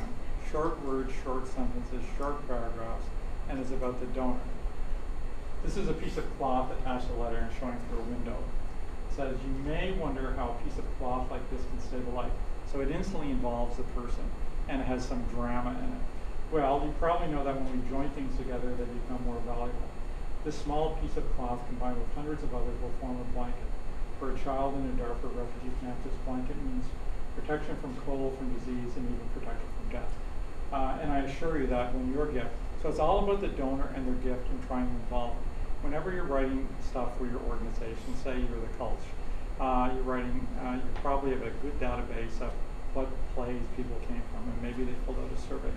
Short words, short sentences, short paragraphs, and it's about the donor. This is a piece of cloth attached to a letter and showing through a window. It says, you may wonder how a piece of cloth like this can save a life. So it instantly involves the person, and it has some drama in it. Well, you probably know that when we join things together, they become more valuable. This small piece of cloth combined with hundreds of others will form a blanket. For a child in a Darfur refugee camp, this blanket means protection from cold, from disease, and even protection from death. And I assure you that when your gift, so it's all about the donor and their gift and trying to involve them. Whenever you're writing stuff for your organization, say you're the Culture, you're writing, you probably have a good database of what plays people came from, and maybe they filled out a survey.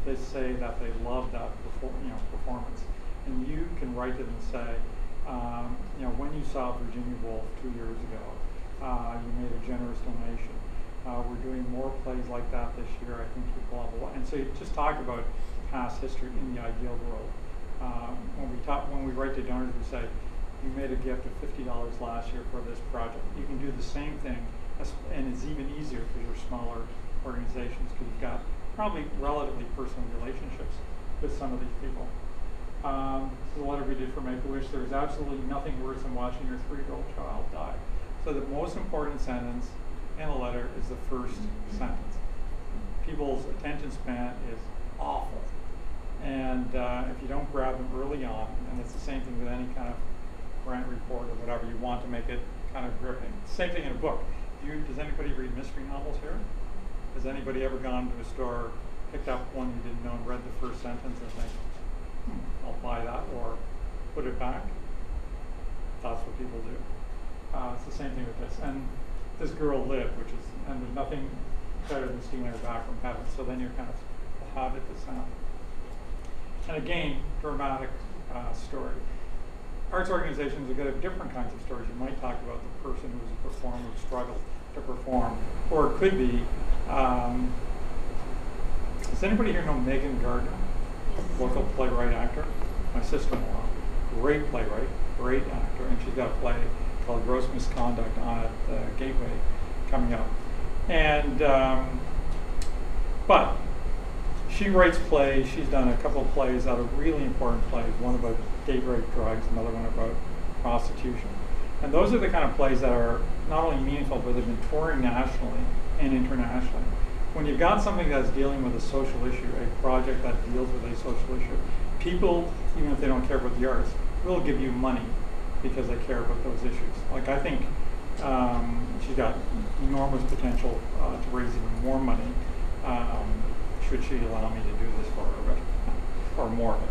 They say that they love that performance. And you can write to them and say, when you saw Virginia Woolf 2 years ago, you made a generous donation. We're doing more plays like that this year. I think you blah, blah, blah. And so you just talk about past history in the ideal world. When we write to donors, we say, you made a gift of $50 last year for this project. You can do the same thing, and it's even easier for your smaller organizations because you've got probably relatively personal relationships with some of these people. This is a letter we did for Make-A-Wish. There is absolutely nothing worse than watching your 3-year-old child die. So the most important sentence in a letter is the first sentence. People's attention span is awful. And if you don't grab them early on, and it's the same thing with any kind of grant report or whatever, you want to make it kind of gripping. Same thing in a book. Does anybody read mystery novels here? Has anybody ever gone to a store, picked up one you didn't know, and read the first sentence and think, I'll buy that, or put it back? That's what people do. It's the same thing with this. And this girl lived, and there's nothing better than stealing her back from heaven. So then you're kind of a habit to sound. And again, dramatic story. Arts organizations are going to have different kinds of stories. You might talk about the person who's a performer who struggled to perform, or it could be. Does anybody here know Megan Gardner? Local playwright actor, my sister-in-law, great playwright, great actor, and she's got a play called Gross Misconduct on at the Gateway coming up. And but she writes plays. She's done a couple of plays that are really important plays. One about date rape drugs, another one about prostitution. And those are the kind of plays that are not only meaningful, but they've been touring nationally and internationally. When you've got something that's dealing with a social issue, a project that deals with a social issue, people, even if they don't care about the arts, will give you money because they care about those issues. Like, I think she's got enormous potential to raise even more money should she allow me to do this for her, or more of it.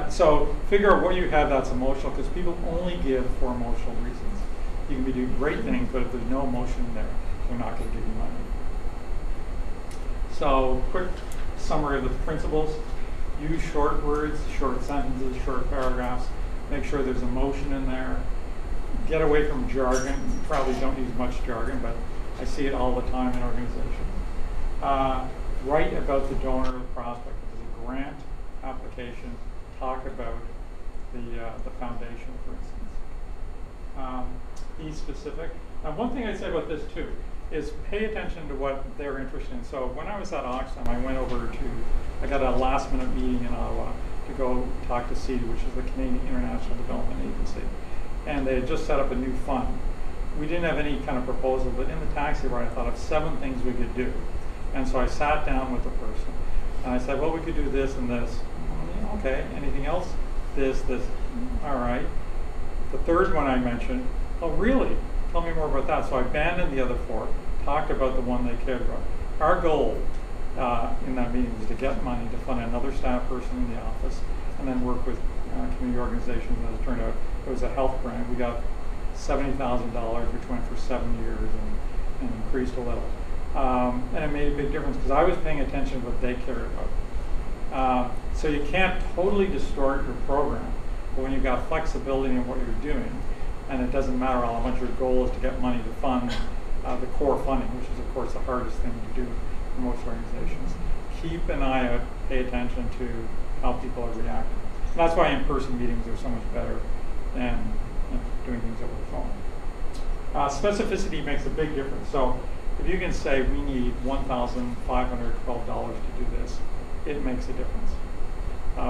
So figure out what you have that's emotional, because people only give for emotional reasons. You can be doing great things, but if there's no emotion there, they're not going to give you money. So quick summary of the principles. Use short words, short sentences, short paragraphs. Make sure there's emotion in there. Get away from jargon. You probably don't use much jargon, but I see it all the time in organizations. Write about the donor or the prospect. If there's a grant application, talk about the foundation, for instance. Be specific. Now, one thing I'd say about this too is pay attention to what they're interested in. So when I was at Oxfam, I got a last minute meeting in Ottawa to go talk to CEDA, which is the Canadian International Development Agency. And they had just set up a new fund. We didn't have any kind of proposal, but in the taxi ride, I thought of 7 things we could do. And so I sat down with the person, and I said, well, we could do this and this. Okay, anything else? This. All right. The third one I mentioned, oh, really? Tell me more about that. So I abandoned the other 4, talked about the one they cared about. Our goal in that meeting was to get money to fund another staff person in the office, and then work with community organizations. As it turned out, it was a health grant. We got $70,000, which went for 7 years and increased a little. And it made a big difference because I was paying attention to what they cared about. So you can't totally distort your program, but when you've got flexibility in what you're doing, and it doesn't matter how much your goal is to get money to fund the core funding, which is of course the hardest thing to do for most organizations. Keep an eye out, pay attention to how people are reacting. And that's why in-person meetings are so much better than doing things over the phone. Specificity makes a big difference. So if you can say we need $1,512 to do this, it makes a difference.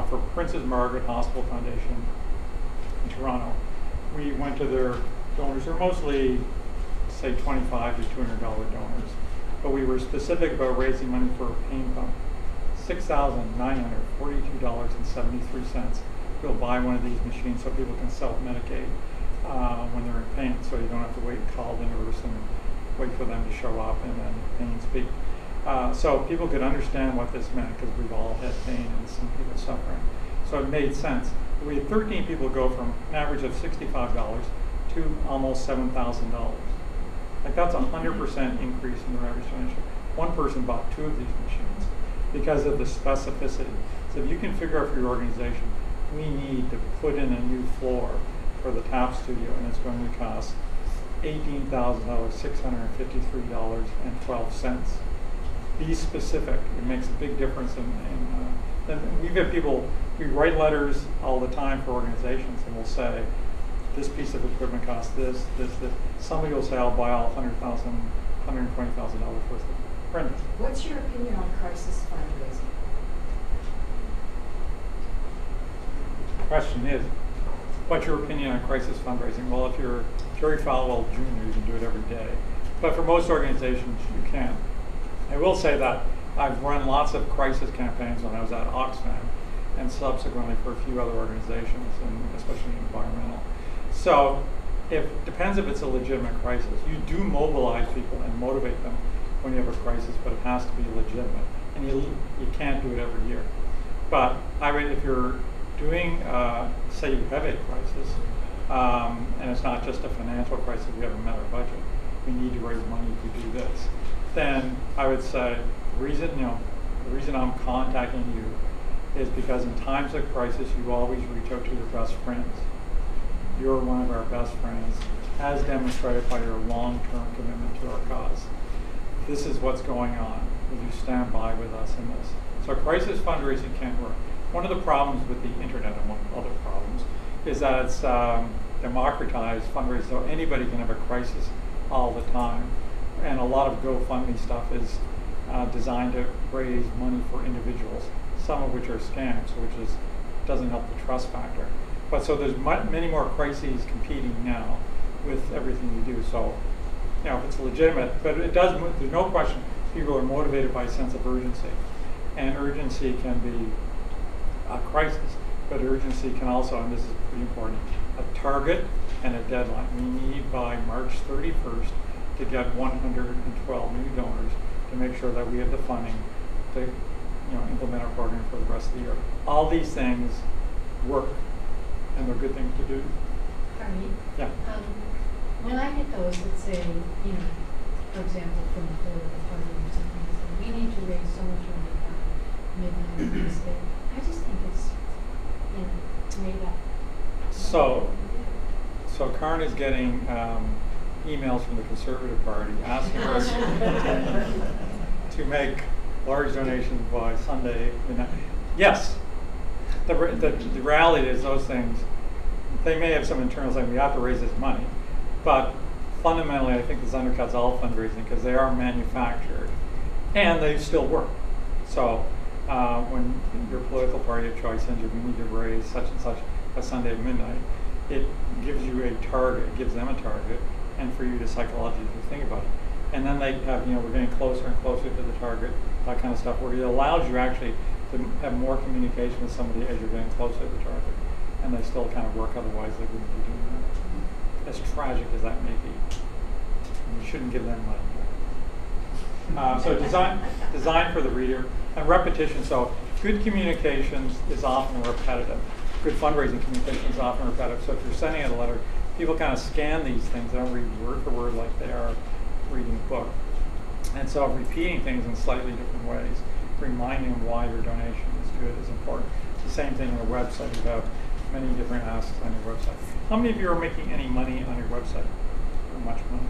For Princess Margaret Hospital Foundation in Toronto, we went to their donors. They're mostly, say, $25 to $200 donors. But we were specific about raising money for a pain pump. $6,942.73. We'll buy one of these machines so people can self-medicate when they're in pain, so you don't have to wait and call the nurse and wait for them to show up and then pain speak. So people could understand what this meant, because we've all had pain and seen people suffering. So it made sense. We had 13 people go from an average of $65 to almost $7,000. Like that's 100% increase in their average donation. One person bought 2 of these machines because of the specificity. So if you can figure out for your organization, we need to put in a new floor for the tap studio, and it's going to cost $18,000, $653.12. Be specific. It makes a big difference and we've had people, we write letters all the time for organizations, and we'll say, this piece of equipment costs this. Somebody will say, I'll buy all $120,000 worth of printers. What's your opinion on crisis fundraising? The question is, what's your opinion on crisis fundraising? Well, if you're Jerry Falwell Jr., you can do it every day. But for most organizations, you can't. I will say that I've run lots of crisis campaigns when I was at Oxfam, and subsequently for a few other organizations, and especially environmental. So it depends if it's a legitimate crisis. You do mobilize people and motivate them when you have a crisis, but it has to be legitimate. And you can't do it every year. But if you're doing, say you have a crisis, and it's not just a financial crisis, we have a matter budget, we need to raise money to do this, then I would say the reason I'm contacting you is because in times of crisis, you always reach out to your best friends. You're one of our best friends, as demonstrated by your long-term commitment to our cause. This is what's going on. Will you stand by with us in this? So crisis fundraising can't work. One of the problems with the internet, among other problems, is that it's democratized fundraising, so anybody can have a crisis all the time. And a lot of GoFundMe stuff is designed to raise money for individuals, some of which are scams, which doesn't help the trust factor. But so there's many more crises competing now with everything you do. So, if it's legitimate, but it does. There's no question people are motivated by a sense of urgency, and urgency can be a crisis, but urgency can also, and this is pretty important, a target and a deadline. We need by March 31st to get 112 new donors to make sure that we have the funding to implement our program for the rest of the year. All these things work, and they're good things to do. Harvey? Yeah. When I get those that say, for example, from the political party or something, that say, we need to raise so much money by midnight on this day, I just think it's, made up. So Karen is getting emails from the Conservative Party asking us to make large donations by Sunday midnight. Yes, the reality is those things, they may have some internal saying we have to raise this money, but fundamentally I think this undercuts all fundraising because they are manufactured and they still work. So when your political party of choice sends you, we need to raise such and such by Sunday at midnight, it gives you a target, it gives them a target, and for you to psychologically think about it. And then they have, we're getting closer and closer to the target, that kind of stuff, where it allows you actually to have more communication with somebody as you're getting closer to the target. And they still kind of work, otherwise they wouldn't be doing that. As tragic as that may be. You shouldn't give them money. So design for the reader, and repetition. So good communications is often repetitive. Good fundraising communication is often repetitive. So if you're sending out a letter, people kind of scan these things. They don't read word for word like they are reading a book. And so repeating things in slightly different ways, reminding them why your donation is good is important. It's the same thing on a website. You have many different asks on your website. How many of you are making any money on your website? Or much money?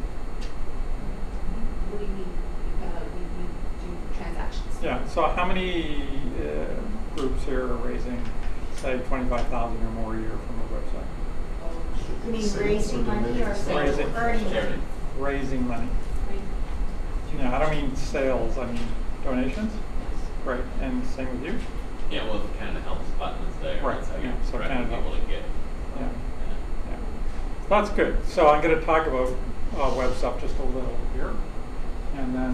What do you mean? We do transactions. Yeah, so how many groups here are raising, say, $25,000 or more a year from a website? You mean raising money or earning money? Raising money. Yeah, I don't mean sales, I mean donations. Right, and same with you? Yeah, well, the kind of helps button is there. Right, That's how you so direct kind of people to helps. get. Yeah. Yeah. That's good. So I'm going to talk about web stuff just a little here, and then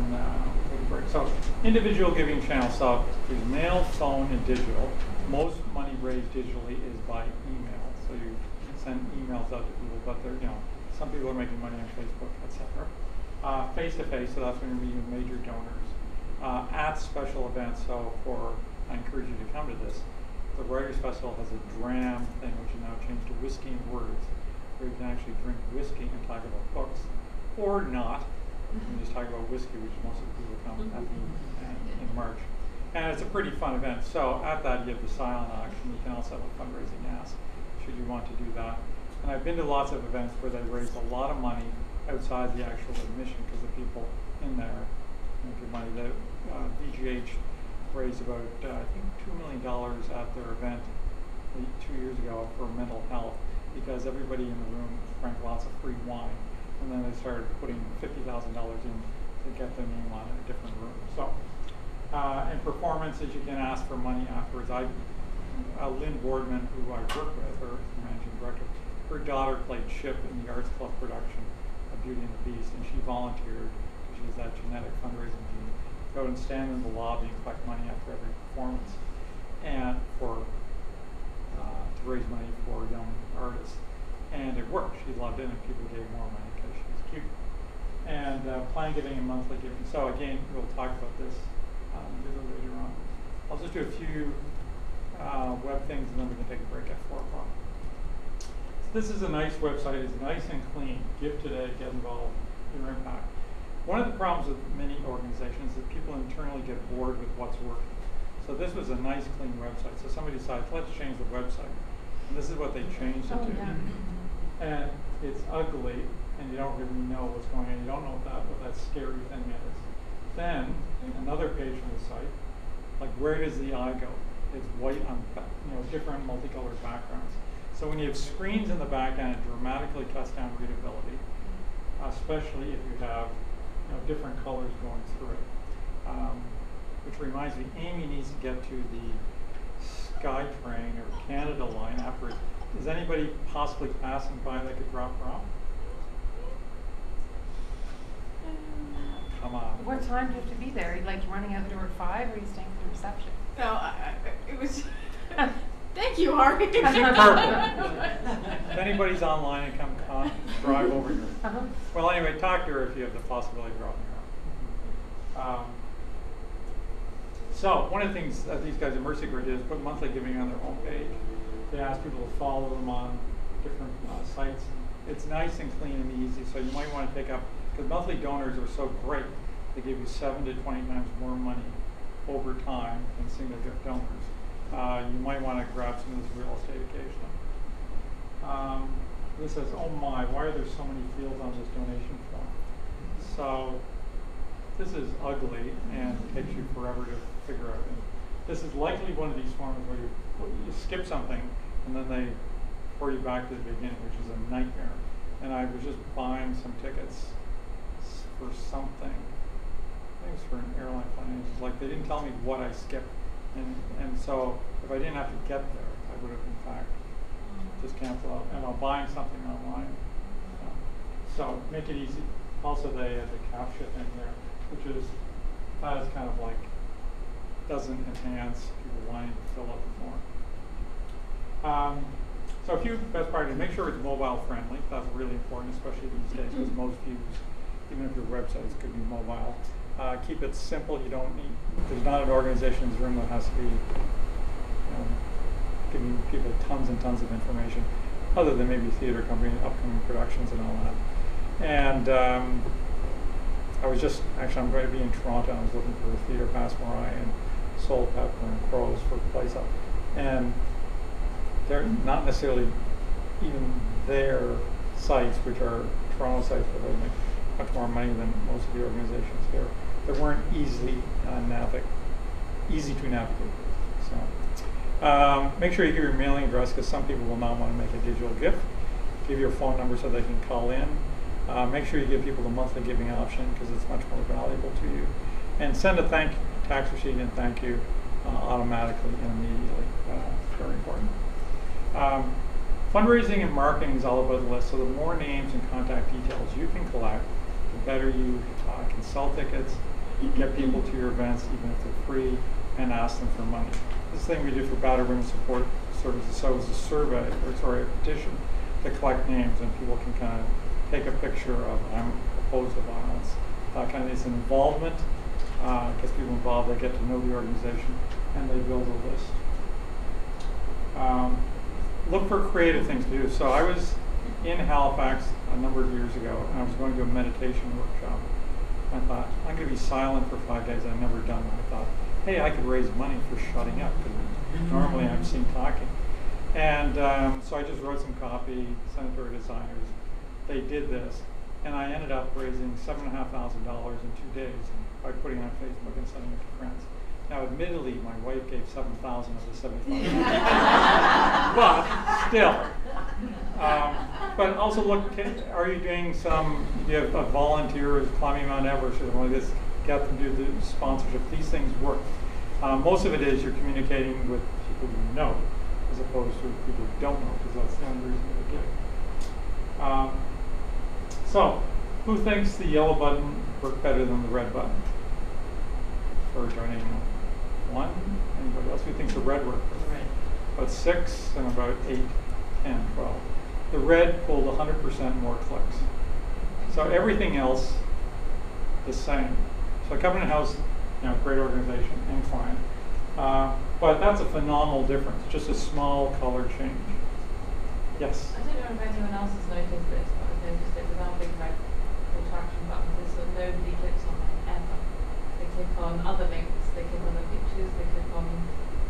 take a break. So individual giving channels. So there's mail, phone, and digital. Most money raised digitally is by email. So you send emails out to people, but they're, some people are making money on Facebook, etc. Face-to-face, so that's when you're meeting with major donors. At special events, so I encourage you to come to this. The Writers' Festival has a dram thing, which is now changed to Whiskey and Words, where you can actually drink whiskey and talk about books, or not. You can just talk about whiskey, which most of the people come at in March. And it's a pretty fun event. So at that, you have the silent auction. You can also have a fundraising ask, should you want to do that. And I've been to lots of events where they raise a lot of money outside the actual admission, because the people in there give money. The VGH raised about, I think, $2 million at their event 2 years ago for mental health, because everybody in the room drank lots of free wine, and then they started putting $50,000 in to get their name on a different room. So, and performances, you can ask for money afterwards. Lynn Boardman, who I work with, her managing director, her daughter played Chip in the Arts Club production of Beauty and the Beast, and she volunteered, because she has that genetic fundraising team, go and stand in the lobby and collect money after every performance, and to raise money for young artists. And it worked. She loved it, and people gave more money because she was cute. And plan giving and monthly giving. So again, we'll talk about this a little later on. I'll just do a few web things, and then we can take a break at 4 o'clock. This is a nice website. It's nice and clean. Give today, get involved, your impact. One of the problems with many organizations is that people internally get bored with what's working. So this was a nice, clean website. So somebody decides, let's change the website. And this is what they changed it to. Yeah. And it's ugly, and you don't really know what's going on. You don't know what that scary thing is. Then, another page from the site, like where does the eye go? It's white on different multicolored backgrounds. So when you have screens in the back end, it dramatically cuts down readability, especially if you have different colors going through it. Which reminds me, Amy needs to get to the SkyTrain or Canada line afterwards. Is anybody possibly passing by that could drop her off? Come on. What time do you have to be there? Are you like running out the door at 5, or are you staying for the reception? No, it was. Thank you, Harvey. Perfect. If anybody's online and come drive over here. Well, anyway, talk to her if you have the possibility of dropping her off. So one of the things that these guys at Mercy Corps did is put monthly giving on their homepage. They ask people to follow them on different sites. It's nice and clean and easy, so you might want to take up, because monthly donors are so great, they give you 7 to 20 times more money over time than single gift donors. You might want to grab some of this real estate occasionally. This says, oh my, why are there so many fields on this donation form? So this is ugly and takes you forever to figure out. And this is likely one of these forms where you skip something and then they pour you back to the beginning, which is a nightmare. And I was just buying some tickets for something. I think it was for an airline finance. It's like they didn't tell me what I skipped. And so if I didn't have to get there, I would have in fact just cancel out. And I'm buying something online. So make it easy. Also they had the caption in there, which is kind of like doesn't enhance people wanting to fill out the form. So a few best practices. Make sure it's mobile friendly. That's really important, especially these days, because most views, even if your websites could be mobile. Keep it simple. You don't need. There's not an organization's room that has to be giving people tons and tons of information, other than maybe theater company, upcoming productions, and all that. And I'm going to be in Toronto. I was looking for a theater pass Mariah and Soul Pepper and Crows for the place up, and they're not necessarily even their sites, which are Toronto sites, where they make much more money than most of the organizations here. They weren't easy to navigate. So make sure you give your mailing address, because some people will not want to make a digital gift. Give your phone number so they can call in. Make sure you give people the monthly giving option, because it's much more valuable to you. And send a tax receipt and thank you automatically and immediately. Very important. Fundraising and marketing is all about the list. So the more names and contact details you can collect, the better you can sell tickets, get people to your events, even if they're free, and ask them for money. This thing we did for Battered Women's Support Services, so it was a petition to collect names, and people can kind of take a picture of I'm opposed to violence. Kind of this involvement, gets people involved, they get to know the organization, and they build a list. Look for creative things to do. So I was in Halifax a number of years ago, and I was going to a meditation workshop. I thought, I'm going to be silent for 5 days. I've never done it. I thought, hey, I could raise money for shutting up, because normally I'm seen talking. And so I just wrote some copy, sent it to our designers. They did this, and I ended up raising $7,500 in 2 days by putting it on Facebook and sending it to friends. Now, admittedly, my wife gave $7,000 of the $75,000, but still. But also look, are you doing do you have volunteers climbing Mount Everest or something like this, get them to do the sponsorship? These things work. Most of it is you're communicating with people you know, as opposed to people you don't know, because that's the only reason they're giving. So, who thinks the yellow button worked better than the red button for donating? 1? Anybody else who thinks the red worked better? Right. About 6 and about 8, 10, 12. The red pulled 100% more clicks. So everything else the same. So Covenant House, great organization and client. But that's a phenomenal difference, just a small color change. Yes? I don't know if anyone else has noticed this, but I've noticed it with our big red attraction buttons, is that nobody clicks on them ever. They click on other links, they click on the pictures, they click on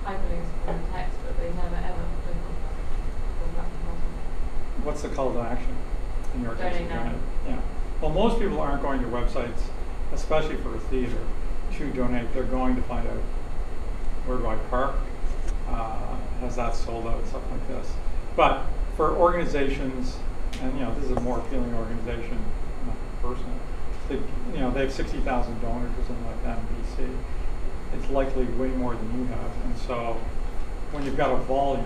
hyperlinks from the text, but they never ever click on the button. What's the call to action in your case? Donate now. Yeah. Well, most people aren't going to websites, especially for a theater, to donate. They're going to find out, where do I park? Has that sold out? Stuff like this. But for organizations, and this is a more appealing organization, not personal. They have 60,000 donors or something like that in BC. It's likely way more than you have, and so when you've got a volume,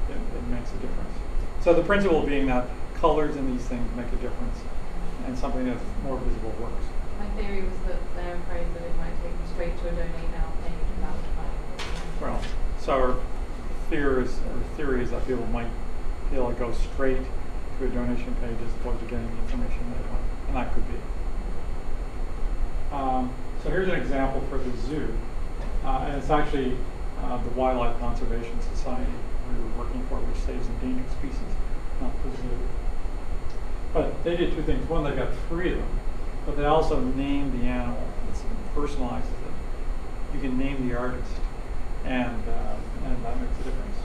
it makes a difference. So the principle being that colors in these things make a difference, and something that's more visible works. My theory was that they're afraid that it might take them straight to a donate now page without buying. Well, so our theory is that people might be able to go straight to a donation page as opposed to getting the information they want, and that could be. So here's an example for the zoo. And it's actually the Wildlife Conservation Society we were working for, which saves endangered species, not the zoo. But they did two things. One, they got 3 of them, but they also named the animal. It personalizes it. You can name the artist, and that makes a difference.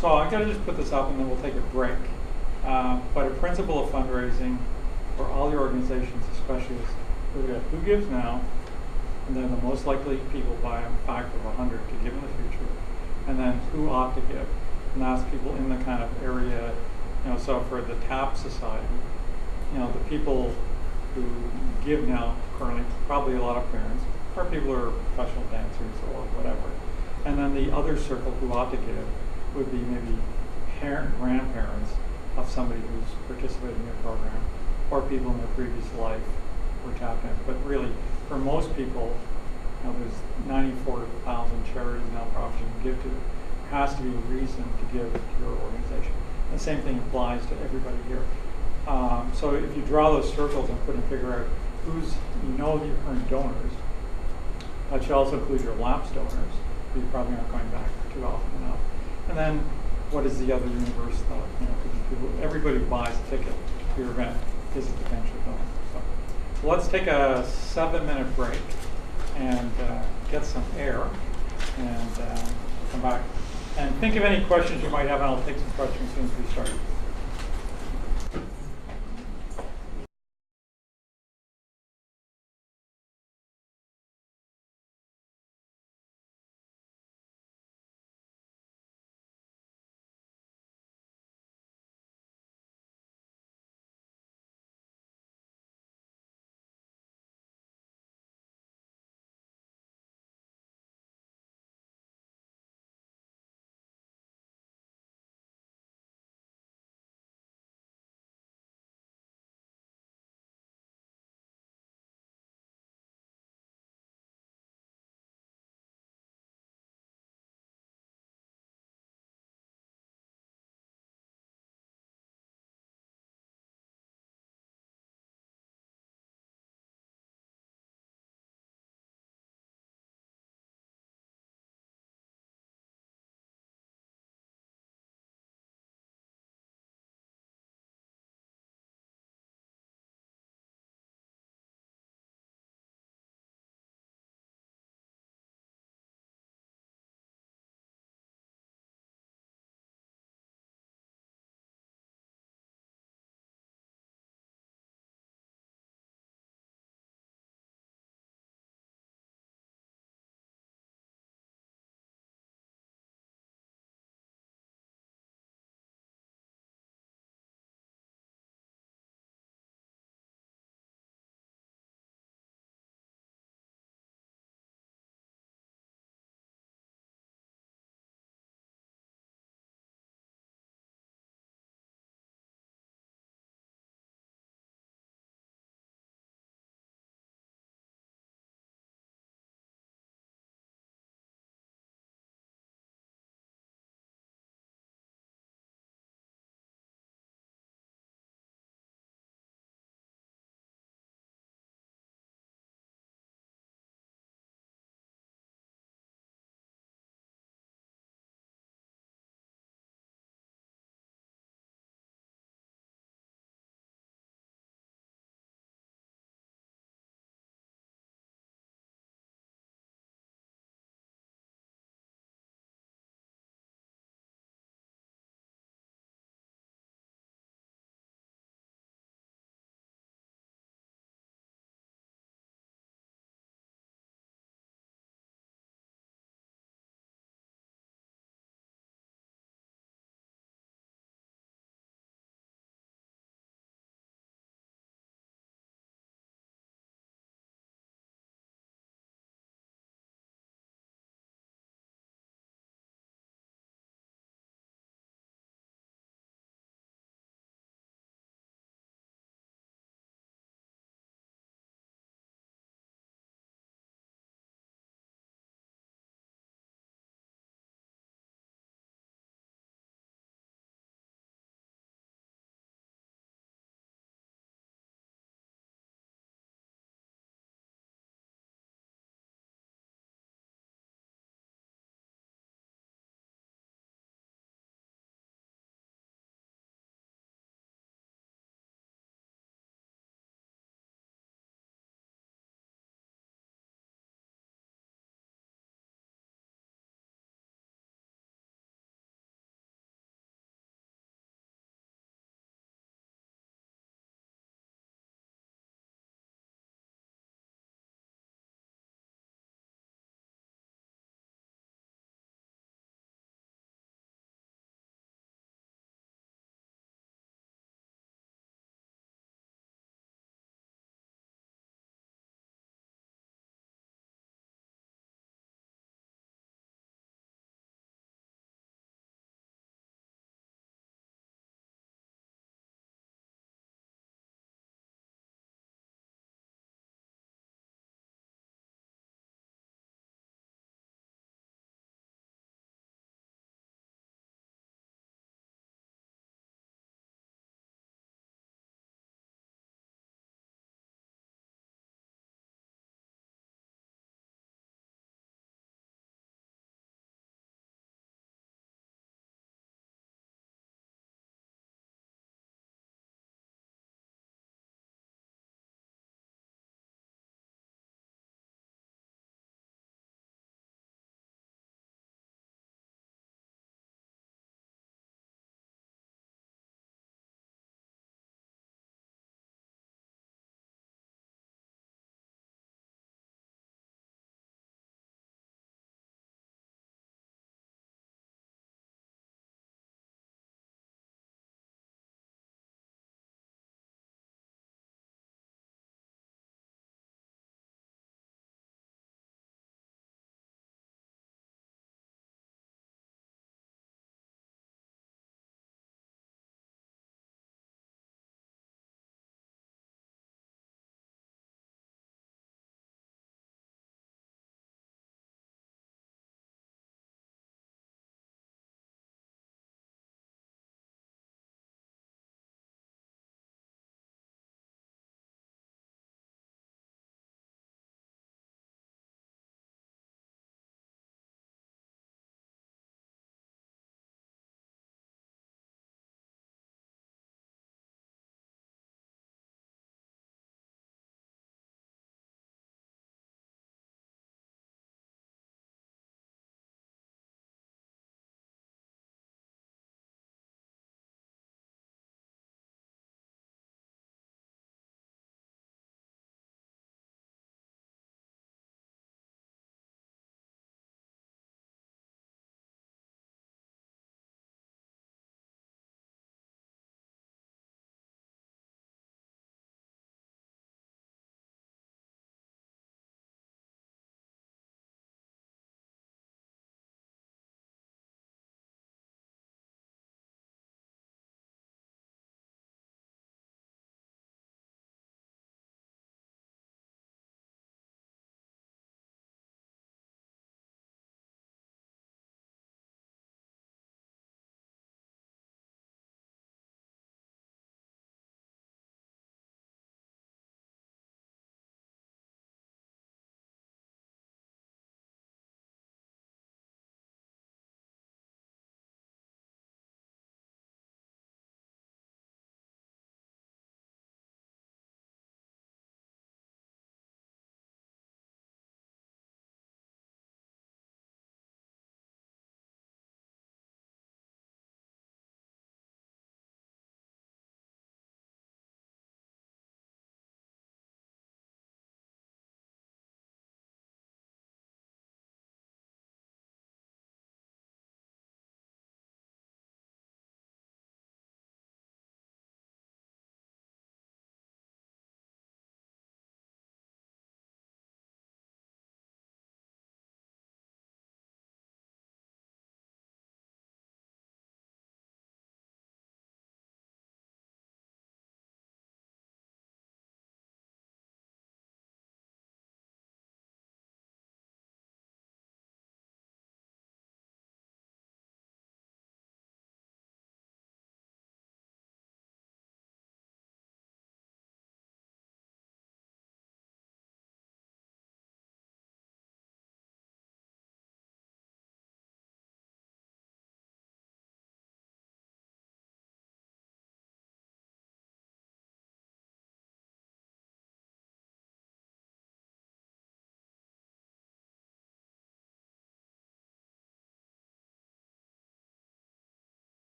So I'm going to just put this up, and then we'll take a break. But a principle of fundraising for all your organizations, especially, is look at who gives now, and then the most likely people by a factor of 100 to give in the future, and then who ought to give, and that's people in the kind of area, so for the TAP Society, the people who give now currently, probably a lot of parents, or people who are professional dancers or whatever, and then the other circle who ought to give would be maybe grandparents of somebody who's participated in your program, or people in their previous life were tap dancers. But really, for most people, there's 94,000 charities now nonprofits you can give to. There has to be a reason to give to your organization. The same thing applies to everybody here. So if you draw those circles and figure out who's, your current donors, that should also include your lapsed donors, who you probably aren't going back too often enough. And then what is the other universe thought? Everybody who buys a ticket to your event is a potential donor. So let's take a 7-minute break and get some air, and come back. And think of any questions you might have, and I'll take some questions as soon as we start.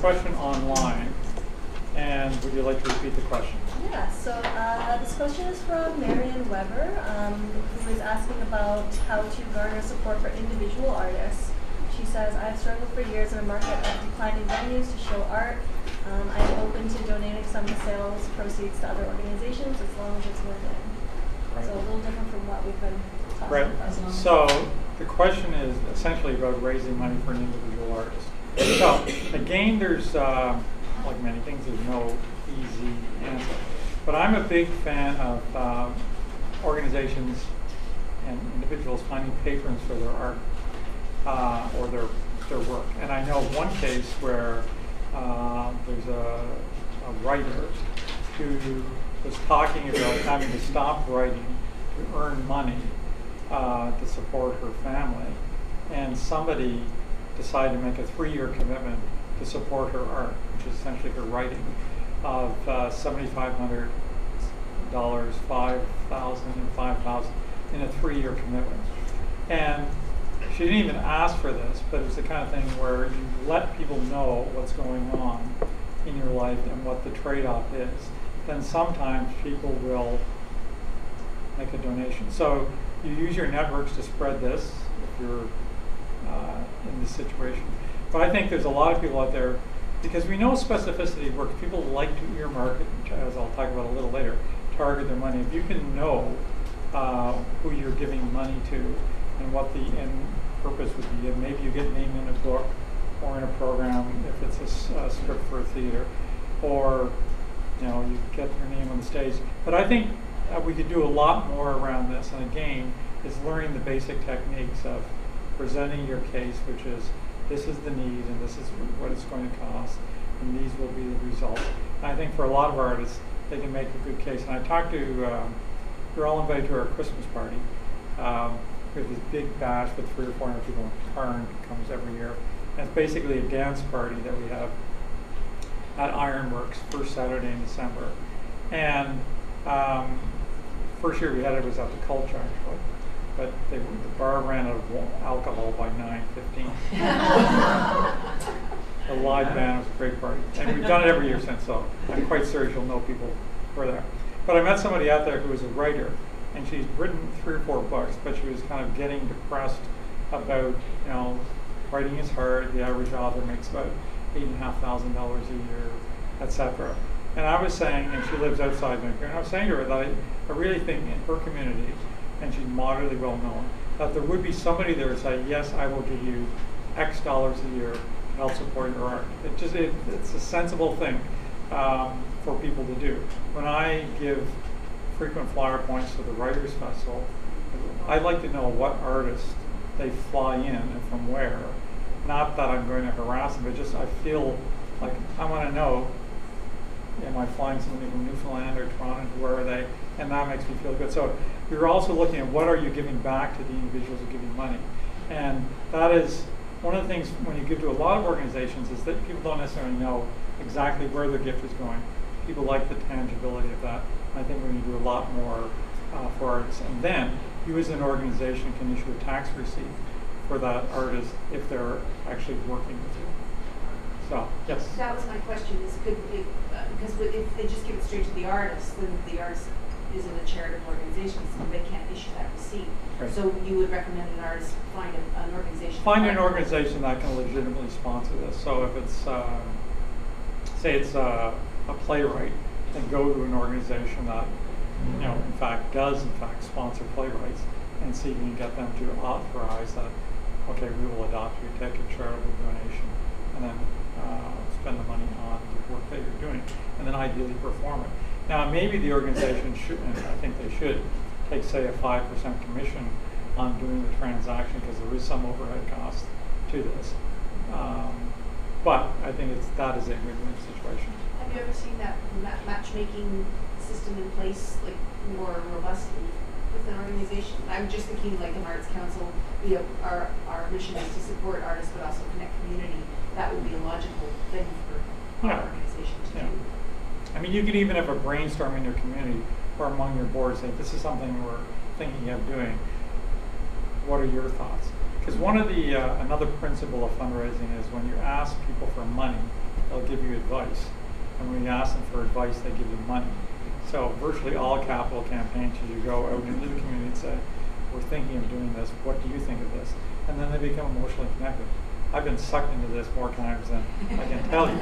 question online, and would you like to repeat the question? Yeah, so this question is from Marion Weber, who is asking about how to garner support for individual artists. She says, I've struggled for years in a market of declining venues to show art. I am open to donating some of the sales proceeds to other organizations as long as it's win-win. Right. So a little different from what we've been talking Right. about. So the question is essentially about raising money for an individual artist. So again, there's like many things, there's no easy answer. But I'm a big fan of organizations and individuals finding patrons for their art or their work. And I know of one case where there's a writer who was talking about having to stop writing to earn money to support her family. And somebody decided to make a 3-year commitment to support her art, which is essentially her writing, of $7,500, $5,000, and $5,000 in a 3-year commitment. And she didn't even ask for this, but it's the kind of thing where you let people know what's going on in your life and what the trade-off is. Then sometimes people will make a donation. So you use your networks to spread this if you're in this situation. But I think there's a lot of people out there, because we know specificity works. People like to earmark it, which, as I'll talk about a little later, target their money. If you can know who you're giving money to and what the end purpose would be, and maybe you get named in a book or in a program if it's a script for a theater, or you get your name on the stage. But I think we could do a lot more around this, and again, is learning the basic techniques of presenting your case, which is this is the need and this is what it's going to cost, and these will be the results. And I think for a lot of artists, they can make a good case. And I talked to, you're all invited to our Christmas party. We have this big bash with 300 or 400 people in Cairn, comes every year. And it's basically a dance party that we have at Ironworks, first Saturday in December. And first year we had it was at the Culture, actually. But the bar ran out of alcohol by 9:15. The live band was a great party. And we've done it every year since, so I'm quite certain you'll know people who are there. But I met somebody out there who was a writer, and she's written 3 or 4 books, but she was kind of getting depressed about, writing is hard. The average author makes about $8,500 a year, etc. And I was saying, and she lives outside Vancouver, and I was saying to her that I really think in her community, and she's moderately well known, that there would be somebody there to say, yes, I will give you X dollars a year to help support your art. It's a sensible thing for people to do. When I give frequent flyer points to the Writers' Festival, I'd like to know what artists they fly in and from where. Not that I'm going to harass them, but just I feel like I want to know, am I flying somebody from Newfoundland or Toronto, where are they? And that makes me feel good. So you're also looking at what are you giving back to the individuals who give you money. And that is one of the things when you give to a lot of organizations is that people don't necessarily know exactly where their gift is going. People like the tangibility of that. I think we need to do a lot more for artists. And then you as an organization can issue a tax receipt for that artist if they're actually working with you. So, yes? That was my question, is because if they just give it straight to the artist, then the artist isn't a charitable organization, so they can't issue that receipt. Right. So you would recommend an artist find an organization? Find an organization that can legitimately sponsor this. So if it's, say it's a playwright, then go to an organization that, in fact, does sponsor playwrights, and see if you can get them to authorize that, okay, we will adopt you, take a charitable donation, and then spend the money on the work that you're doing, and then ideally perform it. Now, maybe the organization should, and I think they should, take, say, a 5% commission on doing the transaction, because there is some overhead cost to this. But I think that is a win-win situation. Have you ever seen that matchmaking system in place, like more robustly with an organization? I'm just thinking like an arts council. Our mission is to support artists, but also connect community. That would be a logical thing for our organization to do. I mean, you could even have a brainstorm in your community or among your boards, say, this is something we're thinking of doing. What are your thoughts? Because one of the, another principle of fundraising is when you ask people for money, they'll give you advice. And when you ask them for advice, they give you money. So virtually all capital campaigns, you go out into the community and say, we're thinking of doing this, what do you think of this? And then they become emotionally connected. I've been sucked into this more times than I can tell you.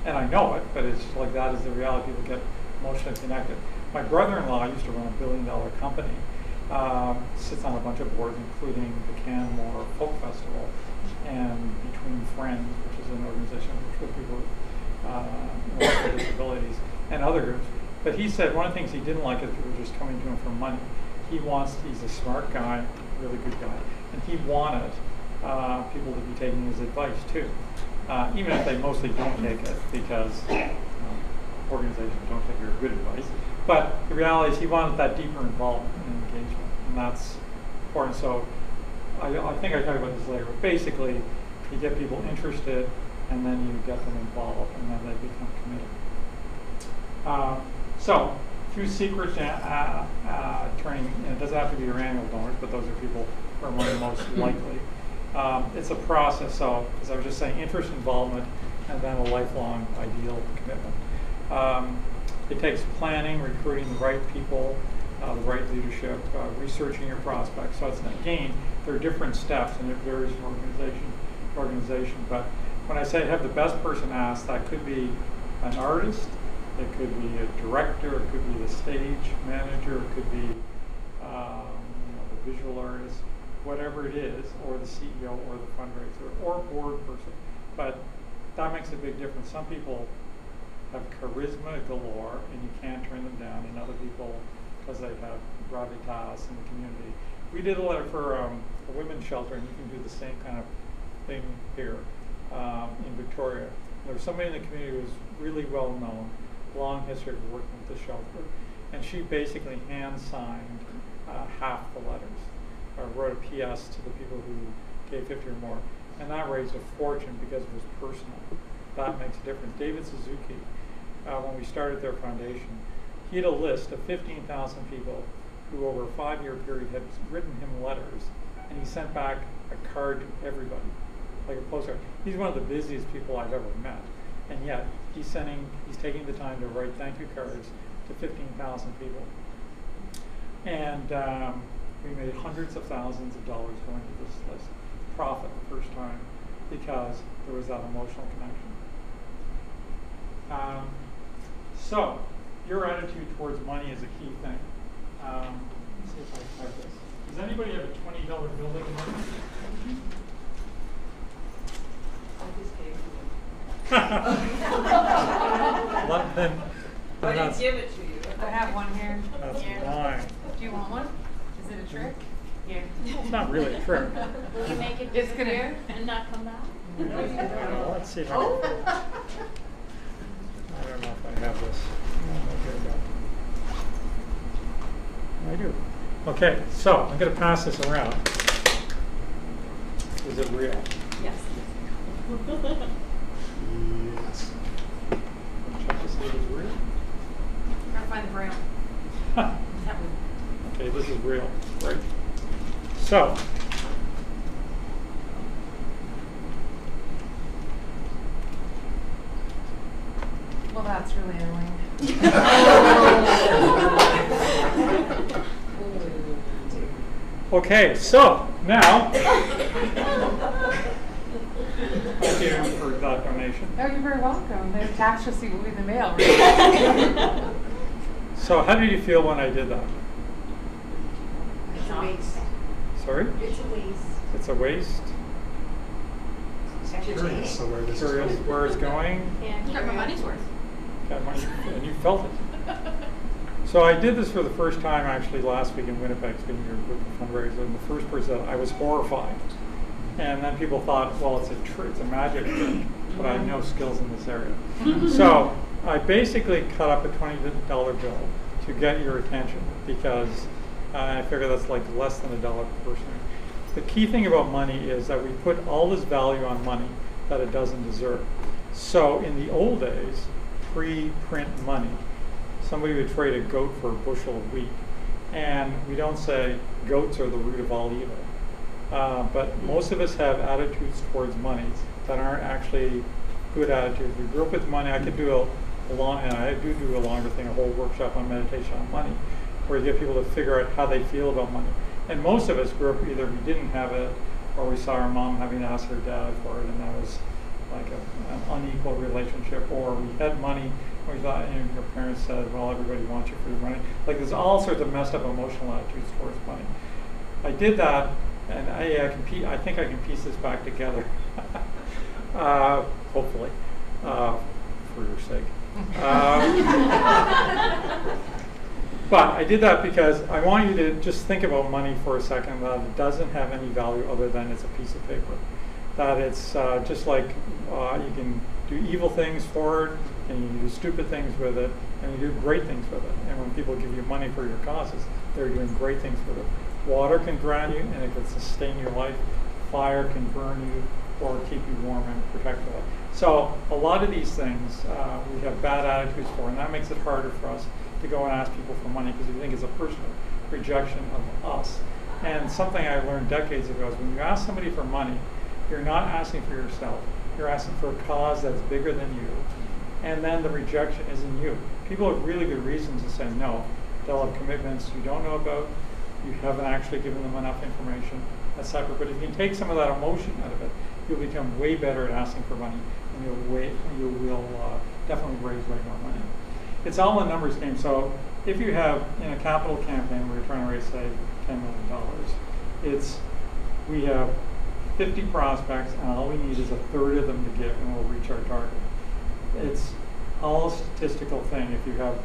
And I know it, but it's like that is the reality. People get emotionally connected. My brother-in-law used to run a $1 billion company, sits on a bunch of boards, including the Canmore Folk Festival and Between Friends, which is an organization for people with disabilities and other groups. But he said one of the things he didn't like is people just coming to him for money. He's a smart guy, really good guy, and he wanted people to be taking his advice too, even if they mostly don't take it because organizations don't take your good advice. But the reality is he wanted that deeper involvement and engagement, and that's important. So I think I talked about this later, but basically you get people interested and then you get them involved and then they become committed. So a few secrets turning, it doesn't have to be your annual donors, but those are people who are one of the most likely. It's a process, so as I was just saying, interest, involvement, and then a lifelong ideal commitment. It takes planning, recruiting the right people, the right leadership, researching your prospects. So it's, again, there are different steps and it varies from organization to organization. But when I say have the best person ask, that could be an artist, it could be a director, it could be the stage manager, it could be the visual artist, whatever it is, or the CEO or the fundraiser or board person. But that makes a big difference. Some people have charisma galore and you can't turn them down, and other people, because they have gravitas in the community. We did a letter for a women's shelter, and you can do the same kind of thing here in Victoria. There was somebody in the community who was really well known, long history of working with the shelter, and she basically hand-signed half the letters, or wrote a PS to the people who gave 50 or more, and that raised a fortune because it was personal. That makes a difference. David Suzuki, when we started their foundation, he had a list of 15,000 people who over a 5-year period had written him letters, and he sent back a card to everybody, like a postcard. He's one of the busiest people I've ever met, and yet he's taking the time to write thank you cards to 15,000 people. And we made hundreds of thousands of dollars going to this list. Profit the first time because there was that emotional connection. So, your attitude towards money is a key thing. Let's see if I type this. Does anybody have a $20 bill they can look at? I Then didn't that's, give it to you. I have one here. that's Here. mine. Do you want one? Is it a trick? Here. It's not really a trick. Will you make it It's gonna- disappear and not come back? Well, let's see if I can. I don't know if I have this. Oh, I do. Okay, so I'm going to pass this around. Is it real? Yes. Yes. Check to see if it's real. Gotta find the braille. That one. Okay, this is real. Great. So, Well, that's really annoying. okay, so now, thank you for that donation. Oh, you're very welcome. The tax receipt will be in the mail. Right? So, how did you feel when I did that? It's a waste. Sorry? It's a waste. It's a waste. Curious. So where this is Curious going. where it's going. Got my money's worth. Got money, and you felt it. So I did this for the first time actually last week in Winnipeg, speaking here with the fundraiser, and the first person, I was horrified. And then people thought, well, it's a magic trick, but I have no skills in this area. So I basically cut up a $20 bill to get your attention because I figure that's like less than $1 per person. The key thing about money is that we put all this value on money that it doesn't deserve. So in the old days, pre-print money, somebody would trade a goat for a bushel of wheat. And we don't say goats are the root of all evil. But most of us have attitudes towards money that aren't actually good attitudes. We grew up with money. I could do a longer thing, a whole workshop on meditation on money, where you get people to figure out how they feel about money. And most of us grew up either we didn't have it, or we saw our mom having to ask her dad for it, and that was like an unequal relationship. Or we had money, and we thought, and your parents said, well, everybody wants you for your money. Like, there's all sorts of messed up emotional attitudes towards money. I did that, and I think I can piece this back together, hopefully, for your sake. But I did that because I want you to just think about money for a second, that it doesn't have any value other than it's a piece of paper. That it's just like you can do evil things for it, and you can do stupid things with it, and you do great things with it. And when people give you money for your causes, they're doing great things with it. Water can drown you, and it can sustain your life. Fire can burn you or keep you warm and protect you. So a lot of these things we have bad attitudes for, and that makes it harder for us to go and ask people for money because we think it's a personal rejection of us. And something I learned decades ago is when you ask somebody for money, you're not asking for yourself. You're asking for a cause that's bigger than you. And then the rejection isn't you. People have really good reasons to say no. They'll have commitments you don't know about. You haven't actually given them enough information. That's separate. But if you can take some of that emotion out of it, you'll become way better at asking for money, and you will definitely raise way more money. It's all a numbers game. So if you have in a capital campaign where you're trying to raise, say, $10 million, we have 50 prospects, and all we need is a third of them to give, and we'll reach our target. It's all a statistical thing. If you have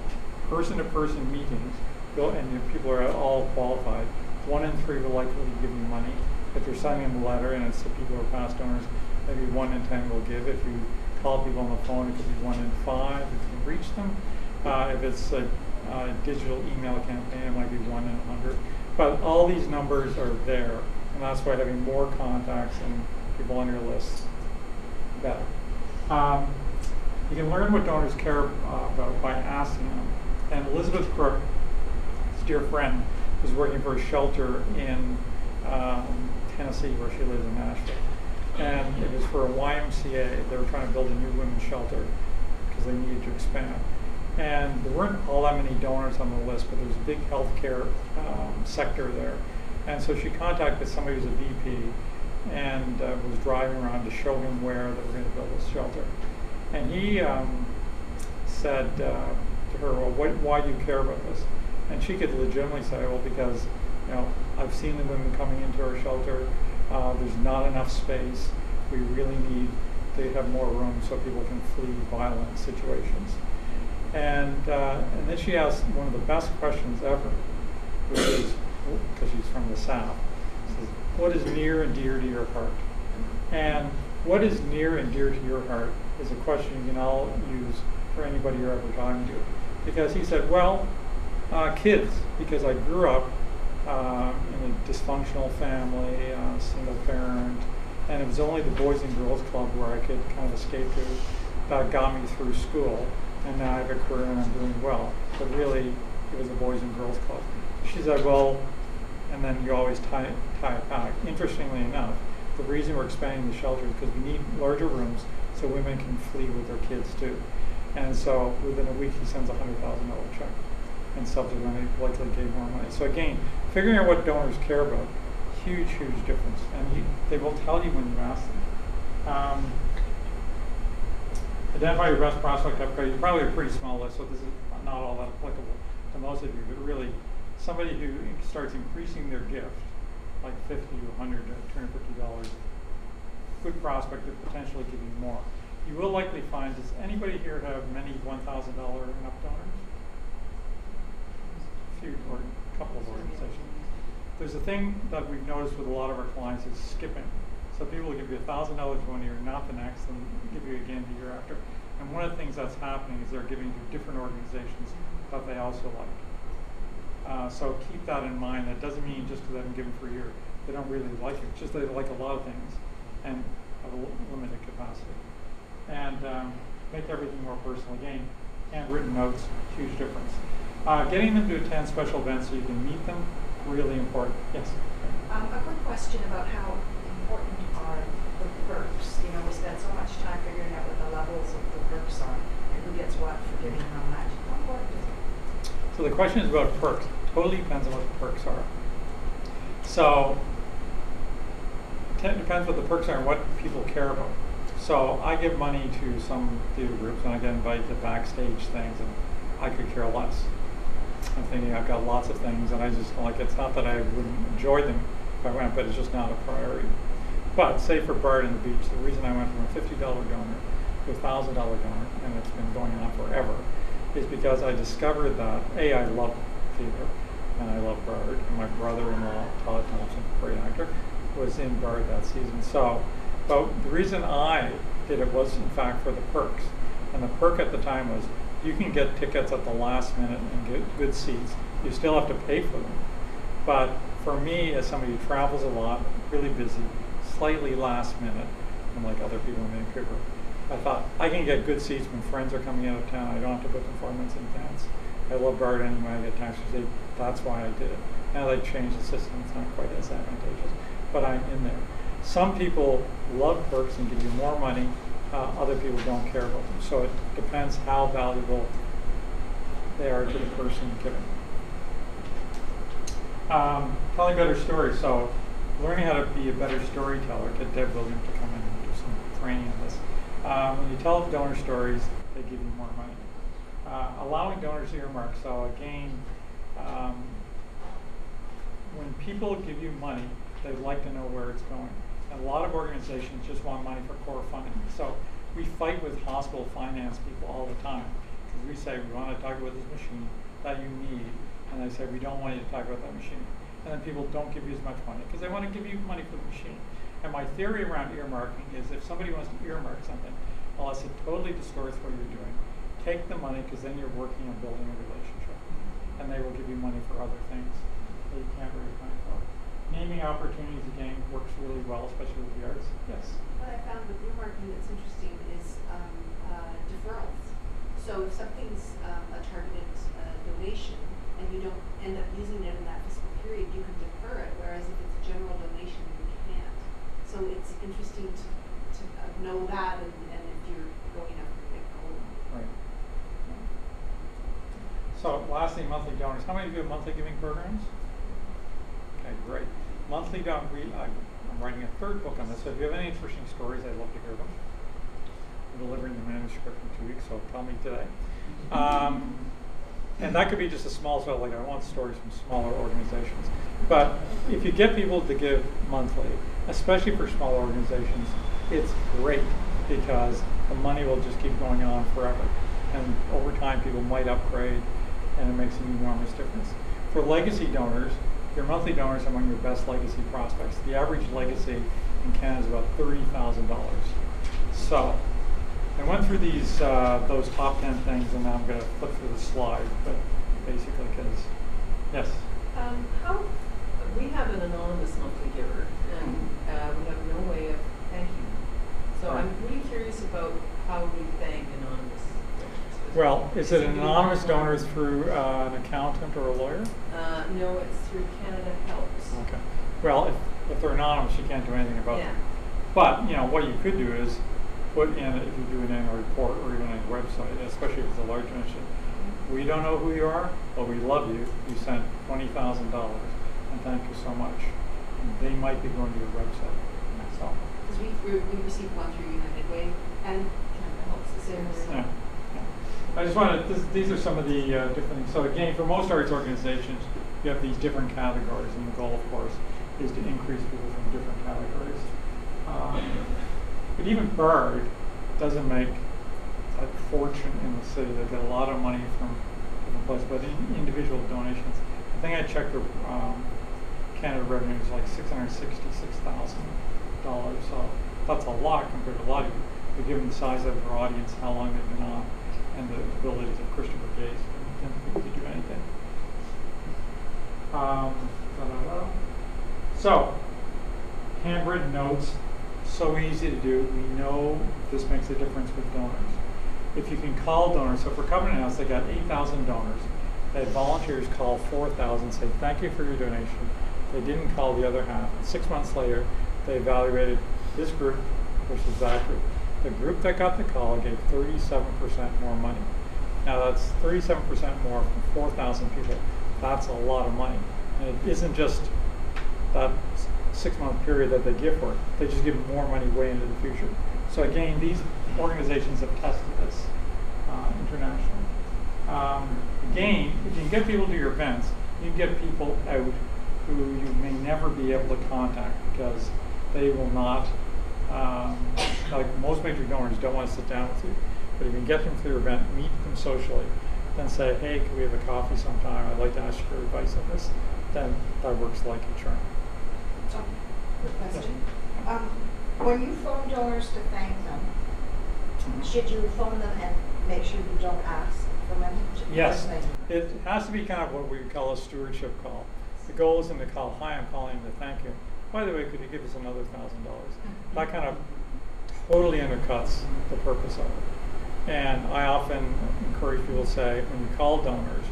person-to-person meetings, and people are all qualified, 1 in 3 will likely give you money. If you're sending them a letter and it's the people who are past donors, maybe 1 in 10 will give. If you call people on the phone, it could be 1 in 5 if you reach them. If it's a digital email campaign, it might be 1 in 100. But all these numbers are there, and that's why having more contacts and people on your list better. You can learn what donors care about by asking them. And Elizabeth Crook, his dear friend, was working for a shelter in Tennessee, where she lives in Nashville. And it was for a YMCA. They were trying to build a new women's shelter because they needed to expand. And there weren't all that many donors on the list, but there was a big healthcare sector there. And so she contacted somebody who's a VP and was driving around to show him where they were going to build this shelter. And he said to her, well, why do you care about this? And she could legitimately say, well, because I've seen the women coming into our shelter. There's not enough space. We really need to have more room so people can flee violent situations. And then she asked one of the best questions ever, which is, because she's from the South, says, what is near and dear to your heart? And what is near and dear to your heart is a question you can all use for anybody you're ever talking to. Because he said, well, kids, because I grew up in a dysfunctional family, single parent, and it was only the Boys and Girls Club where I could kind of escape to that got me through school, and now I have a career and I'm doing well. But really, it was the Boys and Girls Club. She said, well, and then you always tie it back. Interestingly enough, the reason we're expanding the shelter is because we need larger rooms so women can flee with their kids too. And so within a week, he sends a $100,000 check, and subsequently likely gave more money. So again, figuring out what donors care about, huge, huge difference. And they will tell you when you ask them. Identify your best prospect upgrade. You're probably a pretty small list, so this is not all that applicable to most of you, but really somebody who starts increasing their gift, like $50 to $100 to $250, good prospect to potentially give you more. You will likely find, does anybody here have many $1,000 and up donors? A few, or a couple of organizations. There's a thing that we've noticed with a lot of our clients is skipping. So people will give you $1,000 one year, not the next, and give you again the year after. And one of the things that's happening is they're giving to different organizations that they also like. So keep that in mind. That doesn't mean just because they haven't given for a year, they don't really like it. It's just they like a lot of things and have a limited capacity. And make everything more personal. Again, handwritten notes, huge difference. Getting them to attend special events so you can meet them, really important. Yes? A quick question about how important are the perks? You know, we spend so much time figuring out what the levels of the perks are and who gets what for giving how much. How important is it? So the question is about perks. Totally depends on what the perks are. So it depends what the perks are and what people care about. So I give money to some theater groups and I get invited to backstage things and I could care less. I'm thinking I've got lots of things and I just like, it's not that I wouldn't enjoy them if I went, but it's just not a priority. But say for Bard and the Beach, the reason I went from a $50 donor to a $1,000 donor, and it's been going on forever, is because I discovered that, A, I love theater and I love Bard, and my brother-in-law, Todd Thompson, great actor, was in Bard that season. So, but the reason I did it was in fact for the perks. And the perk at the time was you can get tickets at the last minute and get good seats. You still have to pay for them. But for me, as somebody who travels a lot, really busy, slightly last minute, unlike other people in Vancouver, I thought I can get good seats when friends are coming out of town. I don't have to book them 4 months in advance. I love Bard anyway. I get tax receipts. That's why I did it. Now they changed the system. It's not quite as advantageous, but I'm in there. Some people love perks and give you more money. Other people don't care about them. So it depends how valuable they are to the person giving. Telling better stories. So learning how to be a better storyteller. Get Deb Williams to come in and do some training on this. When you tell donor stories, they give you more money. Allowing donors to earmark. So again, when people give you money, they'd like to know where it's going. And a lot of organizations just want money for core funding. So we fight with hospital finance people all the time. Because we say, we want to talk about this machine that you need. And they say, we don't want you to talk about that machine. And then people don't give you as much money because they want to give you money for the machine. And my theory around earmarking is if somebody wants to earmark something, unless it totally distorts what you're doing, take the money because then you're working on building a relationship. And they will give you money for other things that you can't raise money for. Naming opportunities, again, works really well, especially with the arts. Yes? What I found with earmarking that's interesting is deferrals. So if something's a targeted donation and you don't end up using it in that fiscal period, you can defer it, whereas if it's a general donation, you can't. So it's interesting to know that and if you're going after a big goal. Right. So lastly, monthly donors. How many of you have monthly giving programs? Okay, great. Monthly donors, I'm writing a third book on this, so if you have any interesting stories, I'd love to hear them. I'm delivering the manuscript in 2 weeks, so tell me today. And that could be just a small, so like I want stories from smaller organizations. But if you get people to give monthly, especially for small organizations, it's great because the money will just keep going on forever. And over time, people might upgrade, and it makes an enormous difference. For legacy donors, your monthly donors are among your best legacy prospects. The average legacy in Canada is about $30,000. So I went through these those top 10 things, and now I'm going to flip through the slide, but basically because, yes? How we have an anonymous monthly giver, and we have no way of thanking them. So I'm really curious about how we thank anonymous donors. Well, is it an anonymous donor through an accountant or a lawyer? No, it's through Canada Helps. Okay. Well, if they're anonymous, you can't do anything about them. But, you know, what you could do is put in, if you do an annual report or even a website, especially if it's a large donation, we don't know who you are, but we love you. You sent $20,000, and thank you so much. They might be going to your website. So. Because we received one through United Way, and Canada Helps the same way. Yeah. I just wanted, these are some of the different things. So again, for most arts organizations, you have these different categories, and the goal, of course, is to increase people from different categories. But even Bard doesn't make a fortune in the city. They get a lot of money from different places, but in individual donations, I think I checked the Canada revenue is like $666,000. So that's a lot compared to a lot of you. But given the size of our audience, how long they've been on, and the abilities of Christopher Gaze to do anything. So, handwritten notes, so easy to do. We know this makes a difference with donors. If you can call donors, so for Covenant House, they got 8,000 donors. They had volunteers call 4,000, say thank you for your donation. They didn't call the other half. And 6 months later, they evaluated this group versus that group. The group that got the call gave 37% more money. Now that's 37% more from 4,000 people. That's a lot of money. And it isn't just that 6 month period that they give for it. They just give more money way into the future. So again, these organizations have tested this internationally. Again, if you can get people to your events, you can get people out who you may never be able to contact because they will not, like most major donors don't want to sit down with you. But if you can get them to your event, meet them socially, then say, hey, can we have a coffee sometime? I'd like to ask you for advice on this. Then that works like a charm. Quick question. When you phone donors to thank them, should you phone them and make sure you don't ask for money? Yes. It has to be kind of what we call a stewardship call. The goal isn't to call, hi, I'm calling to thank you. By the way, could you give us another $1,000? That kind of totally undercuts the purpose of it. And I often encourage people to say, when you call donors,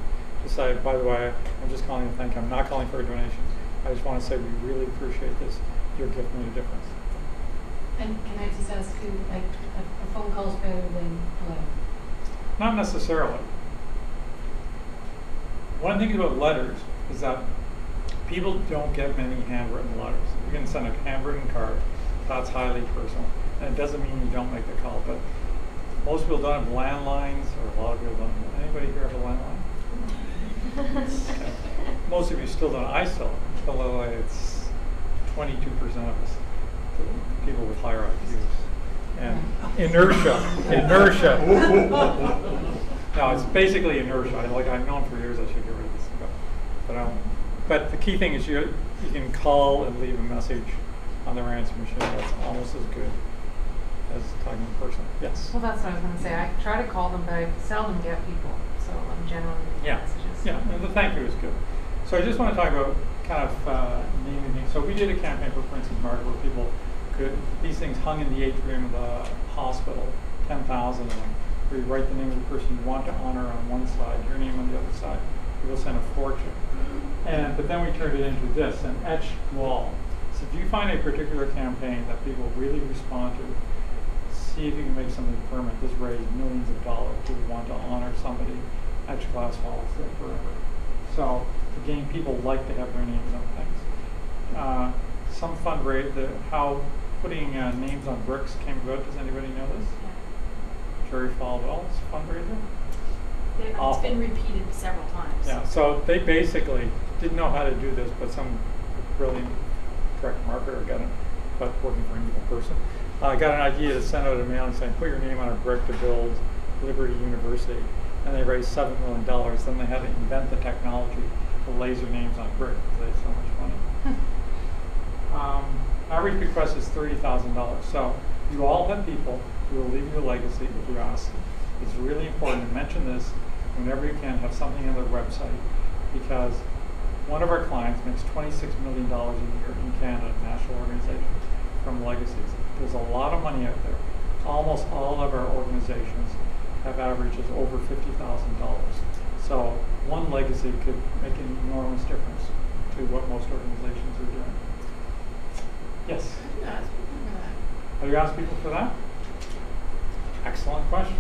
to say, by the way, I'm just calling to thank you. I'm not calling for a donation. I just want to say we really appreciate this. Your gift made a difference. And can I just ask you, like, a phone call is better than a letter? Not necessarily. One thing about letters is that people don't get many handwritten letters. You can send a handwritten card. That's highly personal. And it doesn't mean you don't make the call, but most people don't have landlines, or a lot of people don't. Anybody here have a landline? Okay. Most of you still don't. I still don't. Although it's 22% of us, people with higher IQs. And inertia. No, it's basically inertia. I've known for years I should get rid of this stuff. But the key thing is you can call and leave a message on their answer machine. That's almost as good as talking in person. Yes? Well, that's what I was going to say. I try to call them, but I seldom get people. So I'm generally leaving messages. Yeah, and the thank you is good. So I just want to talk about kind of naming things. So we did a campaign for instance, Margaret, where people could, these things hung in the atrium of the hospital, 10,000 of them, where you write the name of the person you want to honor on one side, your name on the other side. People send a fortune. But then we turned it into this, an etched wall. So if you find a particular campaign that people really respond to, see if you can make something permanent. This raised millions of dollars. People want to honor somebody, etched glass walls there forever. So again, people like to have their names on things. Some how putting names on bricks came about. Does anybody know this? Jerry Falwell's fundraiser? It's been repeated several times. Yeah, so they basically didn't know how to do this, but some brilliant correct marketer got it, but working for an evil person, got an idea to send out a mailing saying, put your name on a brick to build Liberty University. And they raised $7 million. Then they had to invent the technology to laser names on brick because they had so much money. Average request is $30,000. So you all have people who will leave you a legacy if you ask them. It's really important to mention this whenever you can, have something on their website, because one of our clients makes $26 million a year in Canada, national organization, from legacies. There's a lot of money out there. Almost all of our organizations have averages over $50,000. So one legacy could make an enormous difference to what most organizations are doing. Yes? Have you asked people for that? Excellent question.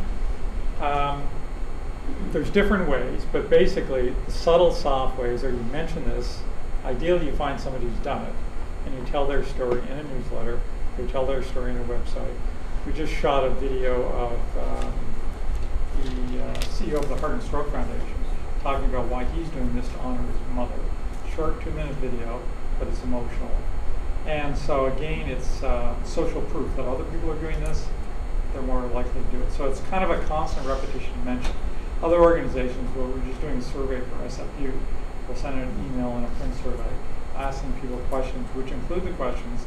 There's different ways, but basically the subtle, soft ways are you mention this. Ideally, you find somebody who's done it, and you tell their story in a newsletter. You tell their story on a website. We just shot a video of the CEO of the Heart and Stroke Foundation talking about why he's doing this to honor his mother. Short 2-minute video, but it's emotional. And so again, it's social proof that other people are doing this. They're more likely to do it. So it's kind of a constant repetition mention. Other organizations, where we're just doing a survey for SFU, we'll send an email and a print survey asking people questions, which include the questions,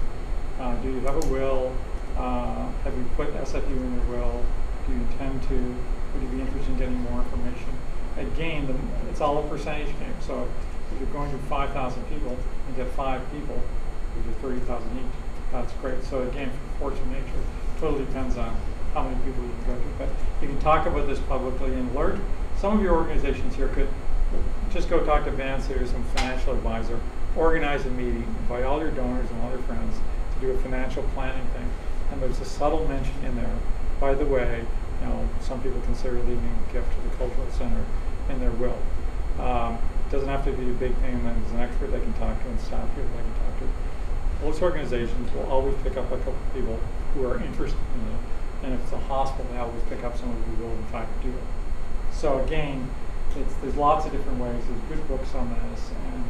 do you have a will? Have you put SFU in your will? Do you intend to? Would you be interested in getting more information? Again, it's all a percentage game. So if you're going to 5,000 people and get 5 people, which is 30,000 each, that's great. So again, for fortune nature, totally depends on how many people you can go to. But you can talk about this publicly and alert. Some of your organizations here could just go talk to Vance or some financial advisor organize a meeting, invite all your donors and all your friends to do a financial planning thing. And there's a subtle mention in there, by the way, some people consider leaving a gift to the cultural center in their will. It doesn't have to be a big thing, and then there's an expert they can talk to and staff people they can talk to. Most organizations will always pick up a couple of people who are interested in it, and if it's a hospital, they always pick up someone who will in fact do it. So again, there's lots of different ways. There's good books on this, and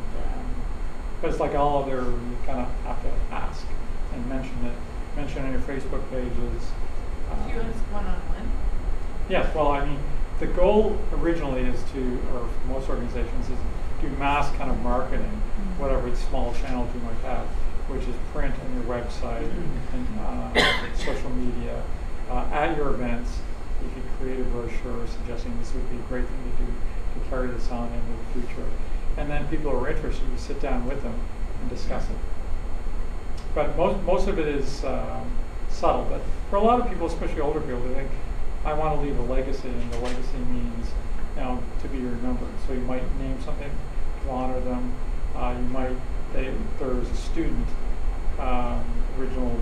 but it's like all other, you kind of have to ask and mention it. Mention on your Facebook pages. Do you ask one-on-one? Yes, well, I mean, the goal originally is to, or for most organizations, is do mass kind of marketing, whatever small channels you might have, which is print on your website and social media. At your events, you could create a brochure suggesting this would be a great thing to do to carry this on into the future. And then people who are interested, you sit down with them and discuss it. But most of it is subtle. But for a lot of people, especially older people, they think, I want to leave a legacy, and the legacy means, to be remembered. So you might name something to honor them. There's a student, original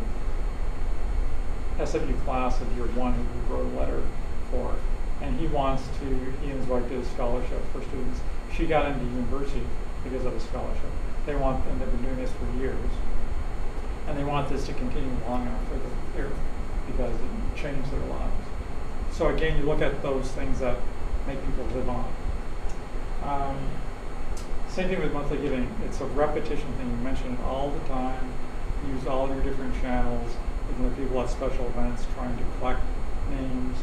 SW class of year 1 who wrote a letter for, and he invited a scholarship for students. She got into university because of a scholarship. And they've been doing this for years. And they want this to continue long after they're here because it changed their lives. So again, you look at those things that make people live on. Same thing with monthly giving. It's a repetition thing. You mention it all the time. Use all your different channels. Even if people at special events trying to collect names.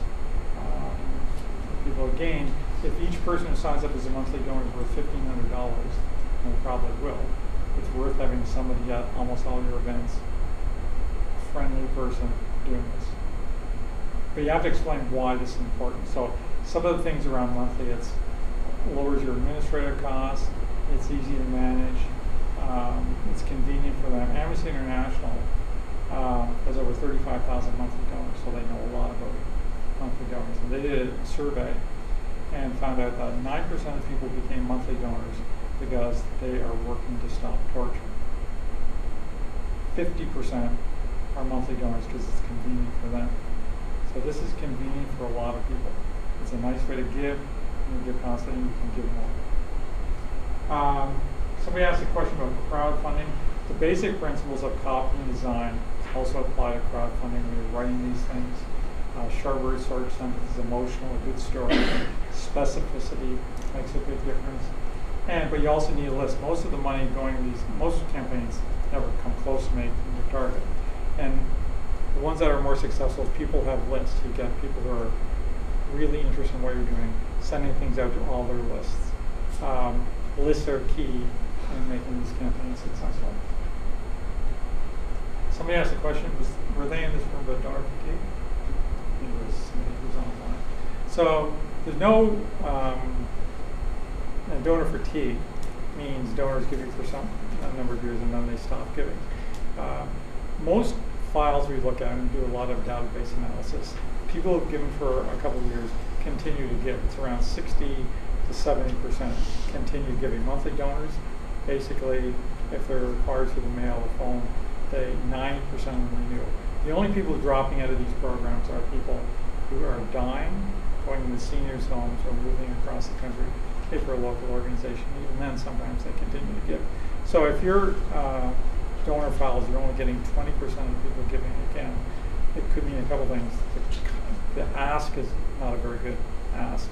People again, if each person who signs up as a monthly donor is worth $1,500, and they probably will, it's worth having somebody at almost all your events, a friendly person doing this. But you have to explain why this is important. So some of the things around monthly, it lowers your administrative costs, it's easy to manage, it's convenient for them. Amnesty International has over 35,000 monthly donors, so they know a lot about monthly donors. And they did a survey and found out that 9% of people became monthly donors because they are working to stop torture. 50% are monthly donors because it's convenient for them. So this is convenient for a lot of people. It's a nice way to give, and you give constantly, you can give more. Somebody asked a question about crowdfunding. The basic principles of copy and design also apply to crowdfunding when you're writing these things. Short words, short sentences, emotional, a good story, specificity makes a big difference. But you also need a list. Most of the money going to most campaigns never come close to making your target. And the ones that are more successful, people have lists. You get people who are really interested in what you're doing, sending things out to all their lists. Lists are key in making these campaigns successful. Somebody asked a question, were they in this room but donor fatigue? It was somebody who's online. So there's no donor fatigue means donors give you for a number of years and then they stop giving. Most files we look at and do a lot of database analysis, people who've given for a couple of years continue to give. It's around 60 to 70% continue giving. Monthly donors, basically, if they're required through the mail or phone, 90% of them renew. The only people dropping out of these programs are people who are dying, going into seniors' homes, or moving across the country, pay for a local organization. Even then, sometimes they continue to give. So if your donor files, you're only getting 20% of the people giving again, it could mean a couple things. The ask is not a very good ask.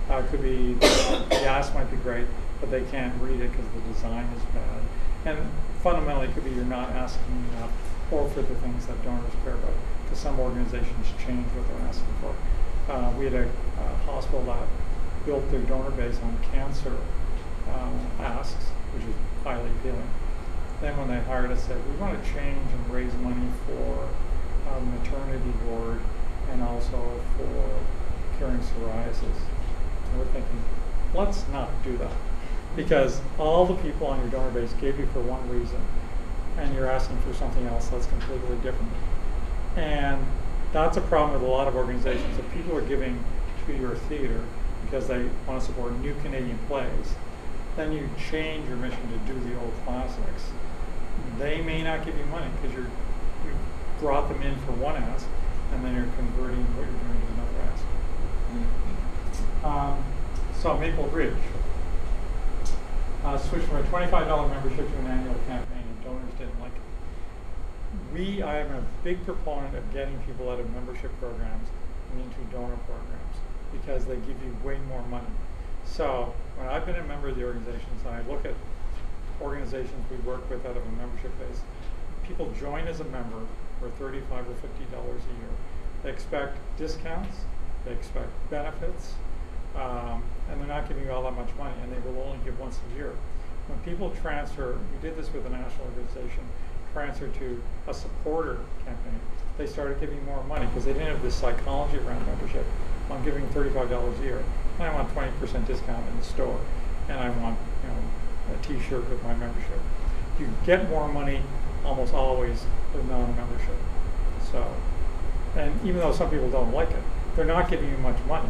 It could be the ask might be great, but they can't read it because the design is bad. And fundamentally, it could be you're not asking enough, or for the things that donors care about, because some organizations change what they're asking for. We had a hospital that built their donor base on cancer asks, which is highly appealing. Then when they hired us, said, we want to change and raise money for maternity ward and also for curing psoriasis. And we're thinking, let's not do that. Because all the people on your donor base gave you for one reason, and you're asking for something else that's completely different. And that's a problem with a lot of organizations. If people are giving to your theater because they want to support new Canadian plays, then you change your mission to do the old classics. They may not give you money because you brought them in for one ask, and then you're converting what you're doing to another ask. So Maple Ridge switched from a $25 membership to an annual campaign, and donors didn't like it. I am a big proponent of getting people out of membership programs and into donor programs because they give you way more money. So when I've been a member of the organizations and I look at organizations we work with out of a membership base, people join as a member for $35 or $50 a year. They expect discounts, they expect benefits, and they're not giving you all that much money, and they will only give once a year. When people transfer, we did this with a national organization, transfer to a supporter campaign, they started giving more money because they didn't have this psychology around membership. I'm giving $35 a year, and I want 20% discount in the store, and I want a T-shirt with my membership. You get more money almost always with non-membership. So, and even though some people don't like it, they're not giving you much money.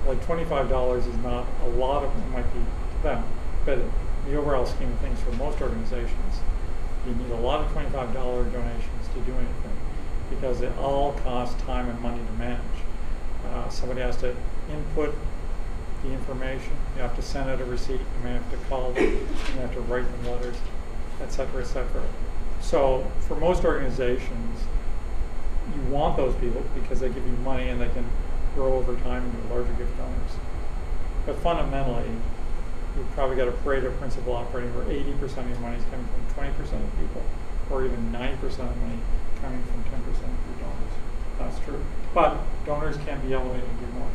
Like $25 is not a lot of it, might be to them, but the overall scheme of things for most organizations, you need a lot of $25 donations to do anything because it all costs time and money to manage. Somebody has to input the information, you have to send out a receipt, you may have to call them, you have to write them letters, etc., etc. So for most organizations, you want those people because they give you money and they can grow over time into larger gift donors. But fundamentally, you've probably got a Pareto principle operating where 80% of your money is coming from 20% of people, or even 90% of the money coming from 10% of your donors. That's true. But donors can be elevated and do more.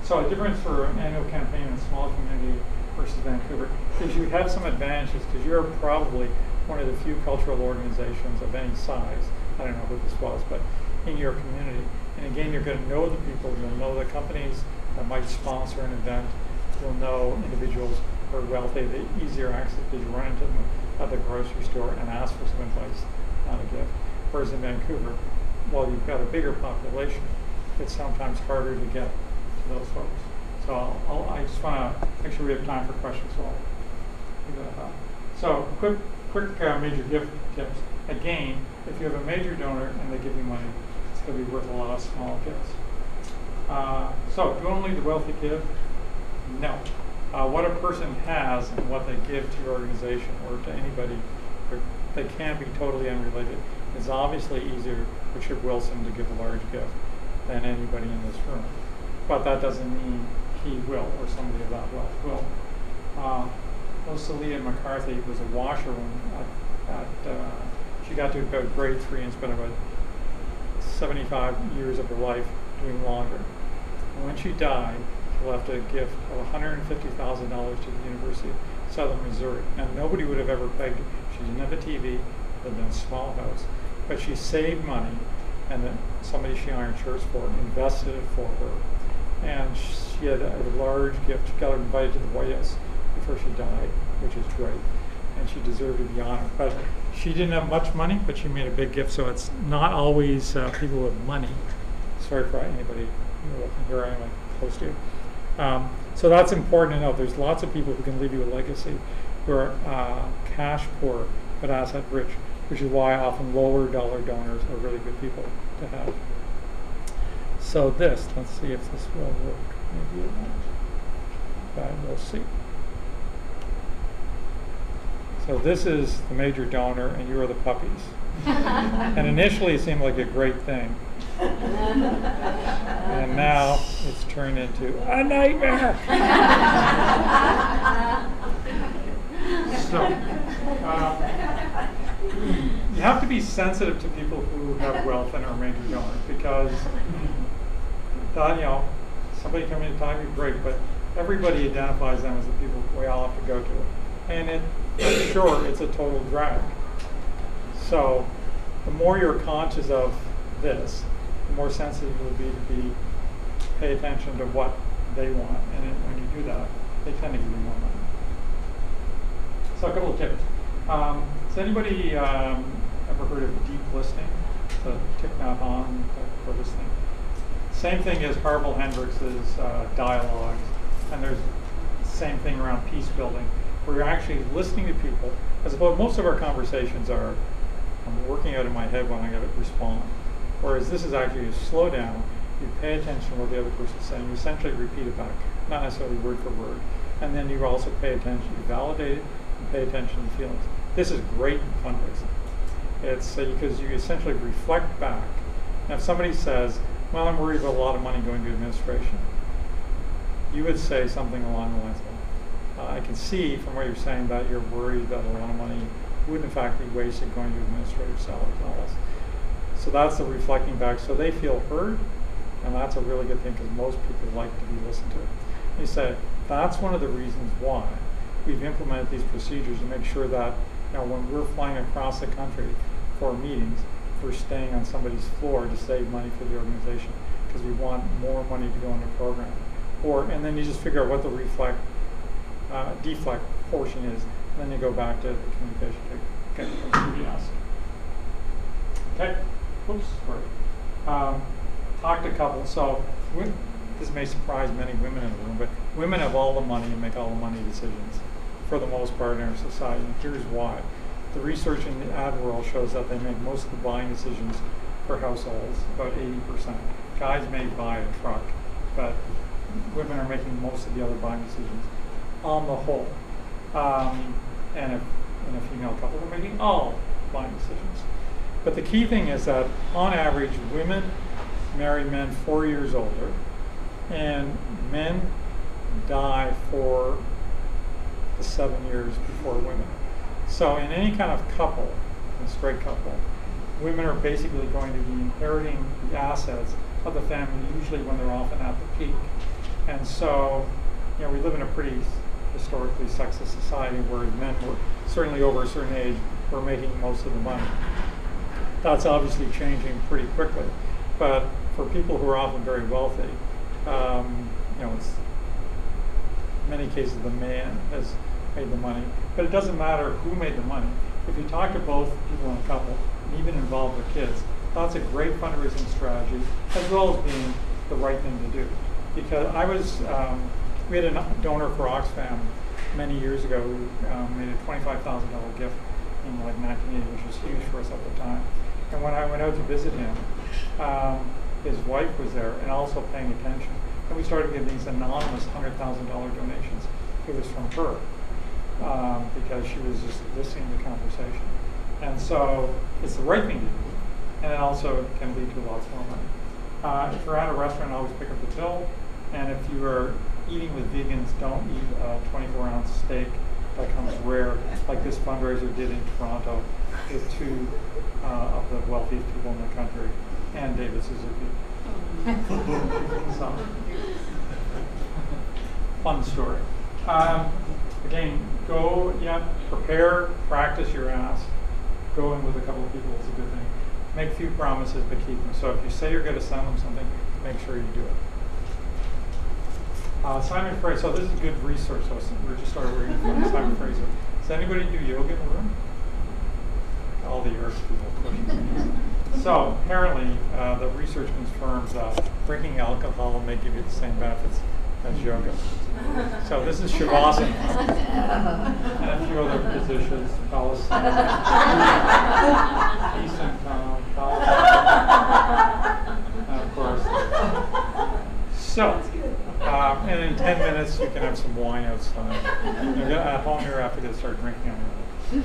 So a difference for an annual campaign in a small community versus Vancouver is you have some advantages because you're probably one of the few cultural organizations of any size, I don't know who this was, but in your community. And again, you're going to know the people, you'll know the companies that might sponsor an event, you'll know individuals who are wealthy, the easier access because you run into them at the grocery store and ask for some advice on a gift. Whereas in Vancouver, while you've got a bigger population, it's sometimes harder to get to those folks. So I just want to make sure we have time for questions. So I'll leave that up. So quick major gift tips. Again, if you have a major donor and they give you money, it's going to be worth a lot of small gifts. So do only the wealthy give? No. What a person has and what they give to your organization or to anybody, they can be totally unrelated. It's obviously easier for Chip Wilson to give a large gift than anybody in this room. But that doesn't mean he will or somebody of that wealth will. Rosalia McCarthy was a washerwoman she got to about grade 3 and spent about 75 years of her life doing laundry. And when she died, she left a gift of $150,000 to the University of Southern Missouri. Now, nobody would have ever pegged her. She didn't have a TV, lived in a small house, but she saved money, and then somebody she ironed shirts for invested it for her. And she had a large gift. She got invited to the White House before she died, which is great, and she deserved to be honored. But she didn't have much money, but she made a big gift, so it's not always people with money. Sorry for anybody here I am close to you. So that's important to know. There's lots of people who can leave you a legacy who are cash poor but asset rich, which is why often lower dollar donors are really good people to have. So let's see if this will work. Maybe it won't, but we'll see. So this is the major donor, and you are the puppies. And initially it seemed like a great thing. And now it's turned into a nightmare. So, you have to be sensitive to people who have wealth and are major donors because, somebody coming to talk to you, great, but everybody identifies them as the people we all have to go to. And I'm sure it's a total drag. So the more you're conscious of this, the more sensitive you'll be to pay attention to what they want. And when you do that, they tend to give you more money. So a couple of tips. Has anybody ever heard of deep listing? The Thich Nhat Hanh for this thing. Same thing as Harville Hendricks's dialogues. And there's same thing around peace building, where you're actually listening to people, as opposed most of our conversations are, I'm working out in my head when I gotta respond. Whereas this is actually a slow down, you pay attention to what the other person's saying, you essentially repeat it back, not necessarily word for word. And then you also pay attention, you validate it, you pay attention to feelings. This is great in fundraising. It's because you essentially reflect back. Now if somebody says, well, I'm worried about a lot of money going to administration, you would say something along the lines of, I can see from what you're saying that you're worried that a lot of money would in fact be wasted going to administrative salaries and all this. So that's the reflecting back. So they feel heard, and that's a really good thing because most people like to be listened to. And you say, that's one of the reasons why we've implemented these procedures to make sure that when we're flying across the country for meetings, we're staying on somebody's floor to save money for the organization because we want more money to go into the program. And then you just figure out what the deflect portion is, and then you go back to the communication to get the ask. Okay, oops, sorry. Talk to couples. So this may surprise many women in the room, but women have all the money and make all the money decisions for the most part in our society, and here's why. The research in the ad world shows that they make most of the buying decisions for households, about 80%. Guys may buy a truck, but women are making most of the other buying decisions on the whole. And in a female couple, they're making all buying decisions. But the key thing is that on average, women marry men 4 years older, and men die for the 7 years before women. So in any kind of couple, a straight couple, women are basically going to be inheriting the assets of the family, usually when they're often at the peak. And so, we live in a pretty historically sexist society where men were, certainly over a certain age, were making most of the money. That's obviously changing pretty quickly. But for people who are often very wealthy, it's in many cases the man has made the money. But it doesn't matter who made the money. If you talk to both people in a couple, and even involve their kids, that's a great fundraising strategy, as well as being the right thing to do. Because we had a donor for Oxfam many years ago who made a $25,000 gift in like 1980, which was huge for us at the time. And when I went out to visit him, his wife was there and also paying attention. And we started getting these anonymous $100,000 donations. It was from her because she was just listening to the conversation. And so it's the right thing to do, and it also can lead to lots more money. If you're at a restaurant, always pick up the bill. And if you are eating with vegans, don't eat a 24-ounce steak that comes rare, like this fundraiser did in Toronto with two of the wealthiest people in the country and David Suzuki. So, fun story. Again, prepare, practice your ask. Go in with a couple of people is a good thing. Make few promises, but keep them. So if you say you're going to send them something, make sure you do it. Simon Fraser, so this is good research. So we just started reading from Simon Fraser. Does anybody do yoga in the room? All the earth people. So apparently the research confirms that drinking alcohol may give you the same benefits as yoga. So this is Shavasana. And a few other positions, Palisade, Eastern Palisade, and of course. So, and in 10 minutes you can have some wine outside. At home you have to start drinking on your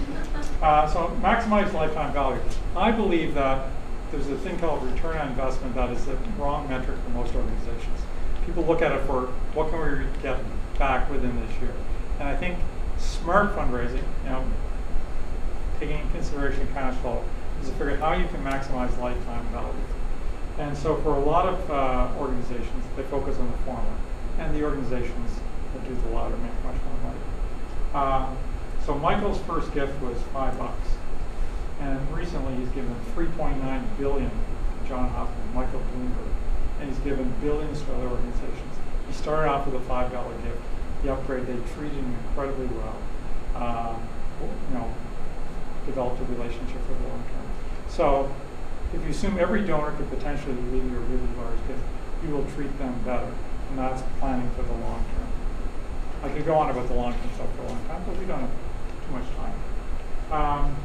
own. So maximize lifetime value. I believe that there's a thing called return on investment that is the wrong metric for most organizations. People look at it for what can we get back within this year. And I think smart fundraising, taking into consideration cash flow, is to figure out how you can maximize lifetime value. And so for a lot of organizations, they focus on the former. And the organizations that do the latter make much more money. So Michael's first gift was $5. And recently he's given $3.9 billion to John Hopkins, Michael Bloomberg. And he's given billions to other organizations. He started off with a $5 gift. The upgrade, they treated him incredibly well. Developed a relationship for the long term. So if you assume every donor could potentially leave you a really large gift, you will treat them better. And that's planning for the long term. I could go on about the long-term stuff for a long time, but we don't have too much time.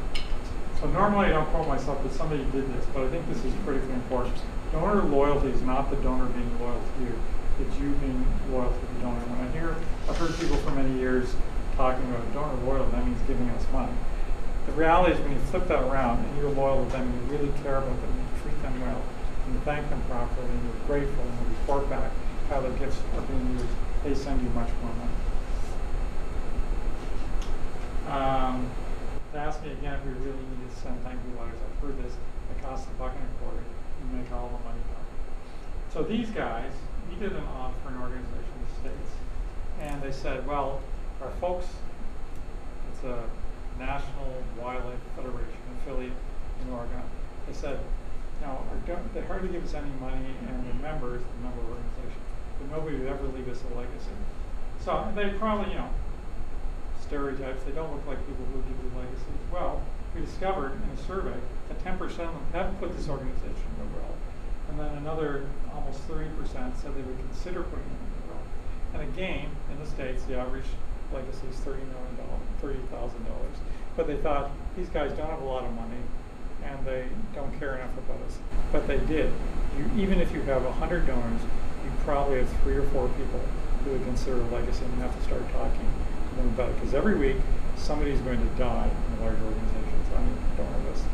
So normally I don't quote myself, but somebody did this, but I think this is critically important. Donor loyalty is not the donor being loyal to you. It's you being loyal to the donor. When I've heard people for many years talking about donor loyalty, that means giving us money. The reality is when you flip that around and you're loyal to them and you really care about them, and you treat them well, and you thank them properly, and you're grateful, and you report back how their gifts are being used, they send you much more money. To ask me again if we really need to send thank you letters, I've heard this, it costs $1.25, you make all the money back. So these guys, we did an audit for an organization in the States, and they said, well, our folks, it's a National Wildlife Federation affiliate in Oregon. They said, they hardly give us any money, and the members, the member organization, but nobody would ever leave us a legacy. So they probably, stereotypes, they don't look like people who give you legacies. Well, we discovered in a survey that 10% of them have put this organization in the will, and then another almost 30% said they would consider putting it in the will. And again, in the States, the average legacy is $30,000. But they thought, these guys don't have a lot of money, and they don't care enough about us. But they did. Even if you have 100 donors, you probably have 3 or 4 people who would consider a legacy, and you have to start talking to them about it. Because every week, somebody's going to die in a large organization on the donor list.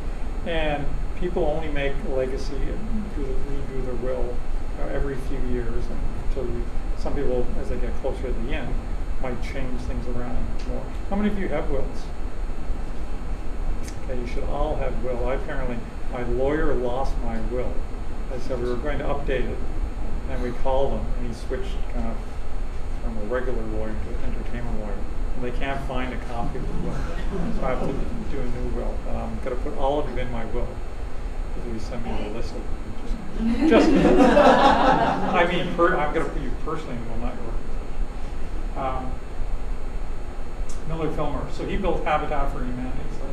And people only make a legacy and redo their will every few years until some people, as they get closer to the end, might change things around more. How many of you have wills? Okay, you should all have will. My lawyer lost my will. I said we were going to update it, and we called him, and he switched kind of from a regular lawyer to an entertainment lawyer. And they can't find a copy of the will. So I have to do a new will. And I'm going to put all of you in my will. If you send me a list of just I mean, I'm going to put you personally in the will, not your Miller Filmer. So he built Habitat for Humanity. So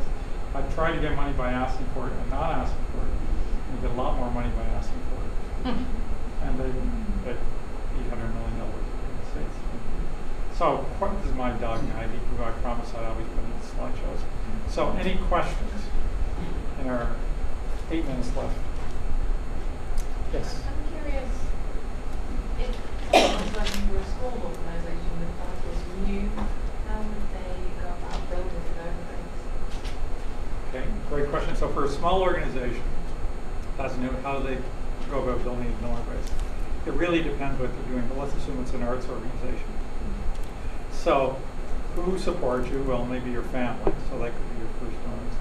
I've tried to get money by asking for it and not asking for it. And you get a lot more money by asking for it. And they get $800 million in the States. So this is my dog Maggie, who I promise I always put in the slideshows. So any questions in our 8 minutes left? Yes. I'm curious if someone was working for a small organisation that was new, how would they go about building a database? Okay, great question. So for a small organization that's new, how do they go about building a donor base? It really depends what they're doing, but let's assume it's an arts organization. So who supports you? Well, maybe your family, so that could be your first donors.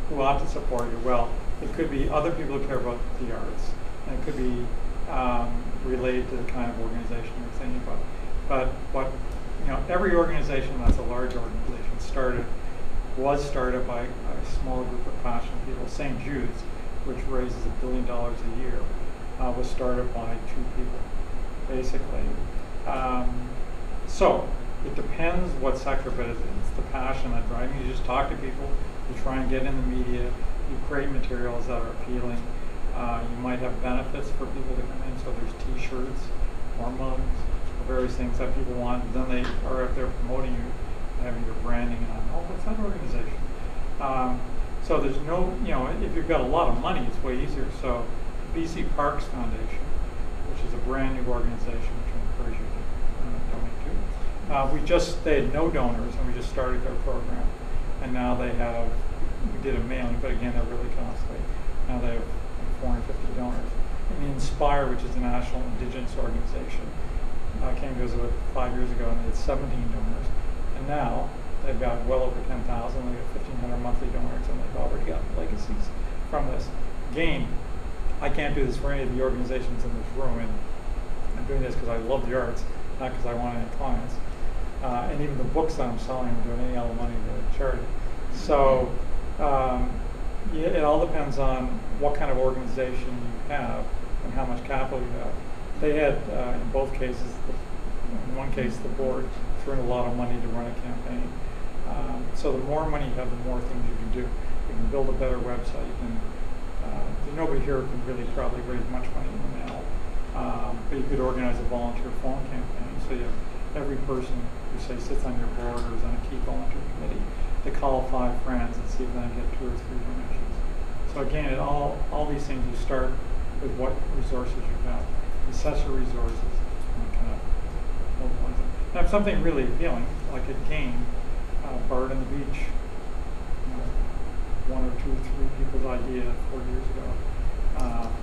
Who ought to support you? Well, it could be other people who care about the arts, and it could be related to the kind of organization you're thinking about. But every organization that's a large organization was started by a small group of passionate people. St. Jude's, which raises $1 billion a year, was started by 2 people, basically. So it depends what sector, but it's the passion that drives you. You just talk to people, you try and get in the media, you create materials that are appealing. You might have benefits for people to come in, so there's T-shirts or mugs or various things that people want. Then they are out there promoting you, having your branding on. Oh, what's that organization? So there's no, if you've got a lot of money, it's way easier. So BC Parks Foundation, which is a brand new organization, which I encourage you to donate to. They had no donors, and we just started their program. And now we did a mailing, but again, they're really costly. Now they have 450 donors. And Inspire, which is a national indigenous organization, came to visit 5 years ago, and they had 17 donors. And now they've got well over 10,000. They got 1,500 monthly donors, and they've already got legacies from this. Again, I can't do this for any of the organizations in this room, and I'm doing this because I love the arts, not because I want any clients. And even the books that I'm selling, I'm doing any other money to charity. So it all depends on what kind of organization you have and how much capital you have. They had, in both cases, in one case, the board threw in a lot of money to run a campaign. So the more money you have, the more things you can do. You can build a better website. You can, nobody here can really probably raise much money in the mail, but you could organize a volunteer phone campaign. So you have every person who say sits on your board or is on a key volunteer committee to call 5 friends and see if they can get 2 or 3 donations. So again, all these things, you start with what resources you have, assess your resources, and kind of mobilize them. Now, if something really appealing, like a game, Bird on the Beach, 1 or 2, 3 people's idea 4 years ago.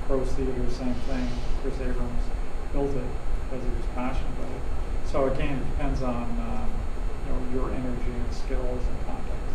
Crow's Theater, same thing. Chris Abrams built it because he was passionate about it. So again, it depends on your energy and skills and context.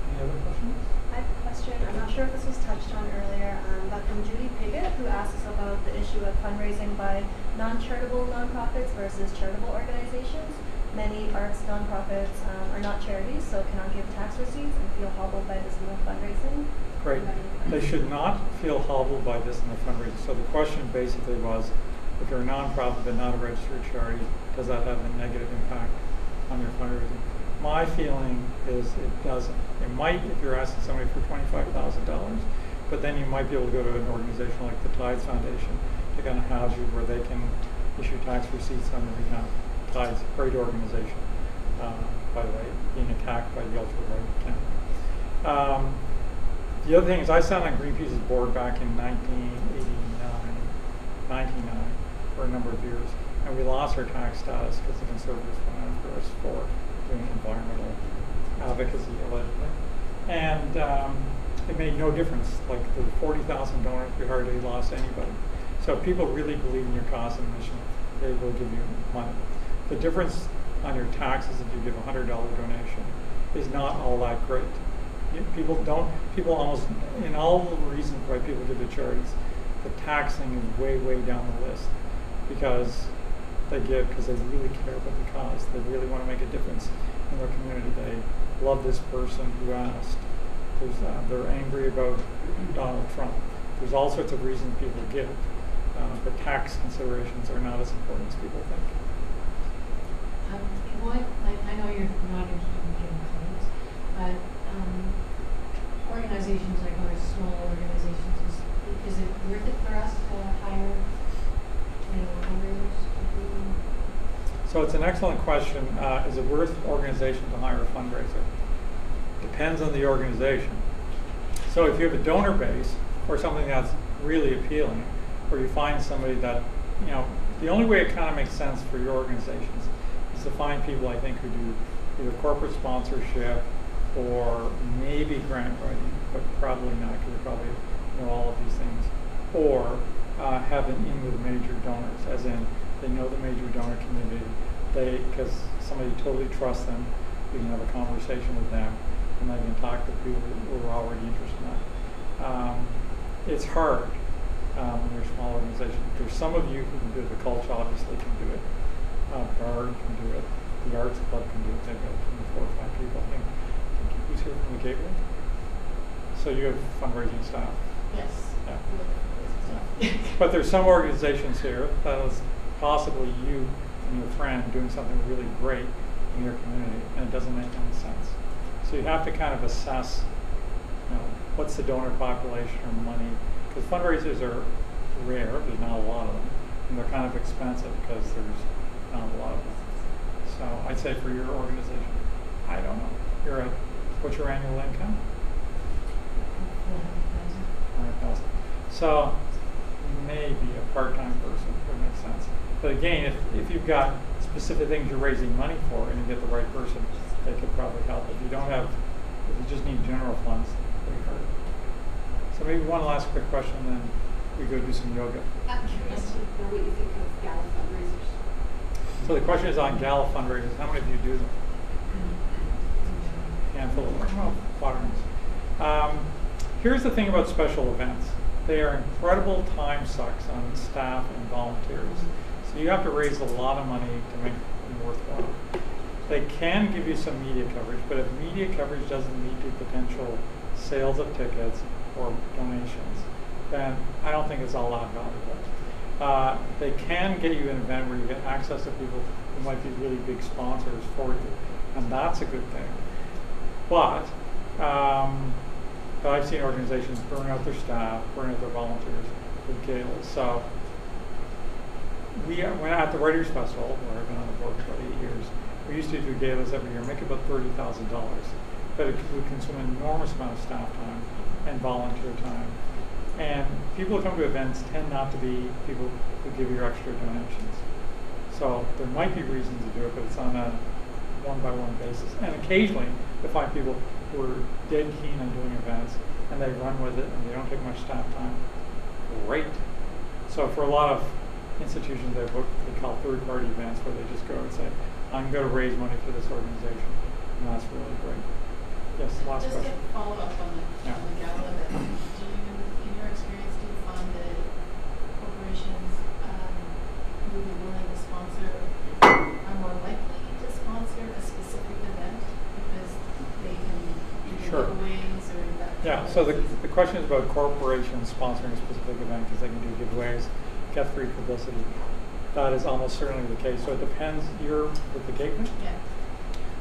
Any other questions? I have a question. I'm not sure if this was touched on earlier, but from Judy Piggott, who asked us about the issue of fundraising by non-charitable nonprofits versus charitable organizations. Many arts nonprofits are not charities, so cannot give tax receipts and feel hobbled by this new fundraising. Great. They should not feel hobbled by this in the fundraising. So the question basically was, if you're a nonprofit but not a registered charity, does that have a negative impact on your fundraising? My feeling is it doesn't. It might if you're asking somebody for $25,000, but then you might be able to go to an organization like the Tides Foundation to kind of house you where they can issue tax receipts on your behalf. Tides, great organization, by the way, being attacked by the ultra-right camp. The other thing is I sat on Greenpeace's board back in 1999 for a number of years, and we lost our tax status because the Conservatives went after us for doing environmental advocacy, allegedly. And it made no difference. Like the 40,000 donors, we hardly lost anybody. So if people really believe in your cause and mission, they will give you money. The difference on your taxes if you give a $100 donation is not all that great. People almost, in all the reasons why people give to charities, the taxing is way, way down the list because they give because they really care about the cause. They really want to make a difference in their community. They love this person who asked. They're angry about Donald Trump. There's all sorts of reasons people give, but tax considerations are not as important as people think. I know you're not interested in giving claims, but organizations like ours, small organizations, is it worth it for us to hire, fundraisers? So it's an excellent question. Is it worth organization to hire a fundraiser? Depends on the organization. So if you have a donor base or something that's really appealing, or you find somebody that, the only way it kind of makes sense for your organizations is to find people, I think, who do either corporate sponsorship or maybe grant writing, but probably not, because you probably know all of these things, or have an in with major donors, as in they know the major donor community, because somebody totally trusts them, you can have a conversation with them, and they can talk to people who are already interested in that. It's hard when you're a small organization. There's some of you who can do it. The culture obviously can do it. Bard can do it. The Arts Club can do it. They've got 4 or 5 people. I think who's here from the Gateway? So you have fundraising staff. Yes. Yeah. But there's some organizations here that is possibly you and your friend doing something really great in your community, and it doesn't make any sense. So you have to kind of assess, what's the donor population or money, because fundraisers are rare. There's not a lot of them, and they're kind of expensive because there's not a lot of them. So I'd say for your organization, I don't know. What's your annual income? 100,000. So maybe a part-time person would make sense. But again, if you've got specific things you're raising money for and you get the right person, they could probably help. If you just need general funds, it'll be hard. So maybe one last quick question, then we go do some yoga. I'm curious to know what you think of gala fundraisers. So the question is on gala fundraisers. How many of you do them? Handful of them. Here's the thing about special events. They are incredible time sucks on staff and volunteers. So you have to raise a lot of money to make them worthwhile. They can give you some media coverage, but if media coverage doesn't lead to potential sales of tickets or donations, then I don't think it's all that valuable. They can get you an event where you get access to people who might be really big sponsors for you, and that's a good thing. But I've seen organizations burn out their staff, burn out their volunteers with galas. So when at the Writers' Festival, where I've been on the board for about 8 years, we used to do galas every year, make about $30,000. But it would consume an enormous amount of staff time and volunteer time. And people who come to events tend not to be people who give you extra donations. So there might be reasons to do it, but it's on a one-by-one basis. And occasionally, you'll find people who are dead keen on doing events, and they run with it, and they don't take much staff time. Great. So for a lot of institutions, they call third-party events where they just go and say, I'm going to raise money for this organization, and that's really great. Yes, last just question. Just to follow up on the gala event, do you, in your experience, do you find that corporations who are willing to sponsor are more likely to sponsor a specific event because they can do giveaways or that? Yeah, so the question is about corporations sponsoring a specific event because they can do giveaways, get free publicity. That is almost certainly the case. So it depends. You're with the gateway? Yeah.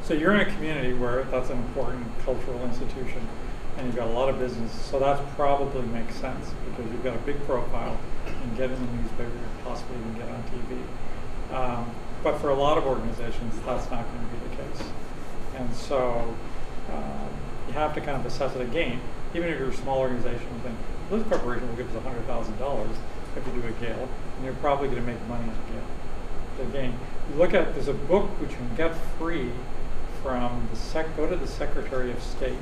So you're in a community where that's an important cultural institution and you've got a lot of business. So that probably makes sense because you've got a big profile and get in the newspaper and possibly even get on TV. But for a lot of organizations, that's not going to be the case. And so you have to kind of assess it again. Even if you're a small organization, you think, this corporation will give us $100,000 if you do a gala, and you're probably going to make money at a gala. Again, you look at, there's a book which you can get free from go to the Secretary of State.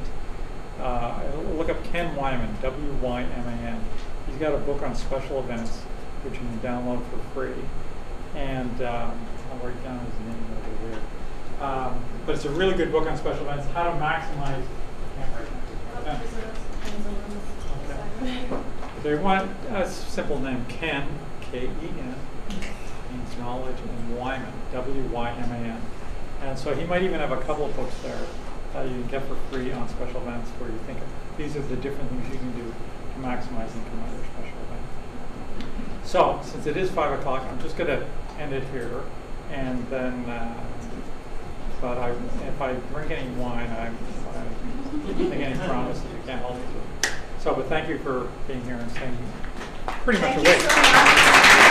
Look up Ken Wyman, W-Y-M-A-N. He's got a book on special events which you can download for free. And I'll write down his name over here. But it's a really good book on special events, how to maximize. I can't write that. Okay. They want a simple name, Ken, K-E-N, means knowledge, and Wyman, W-Y-M-A-N. And so he might even have a couple of books there that you can get for free on special events where you think these are the different things you can do to maximize income at your special event. So, since it is 5 o'clock, I'm just going to end it here. And then, if I drink any wine, I make any promises you can't hold me to. So, but thank you for being here and staying pretty much awake.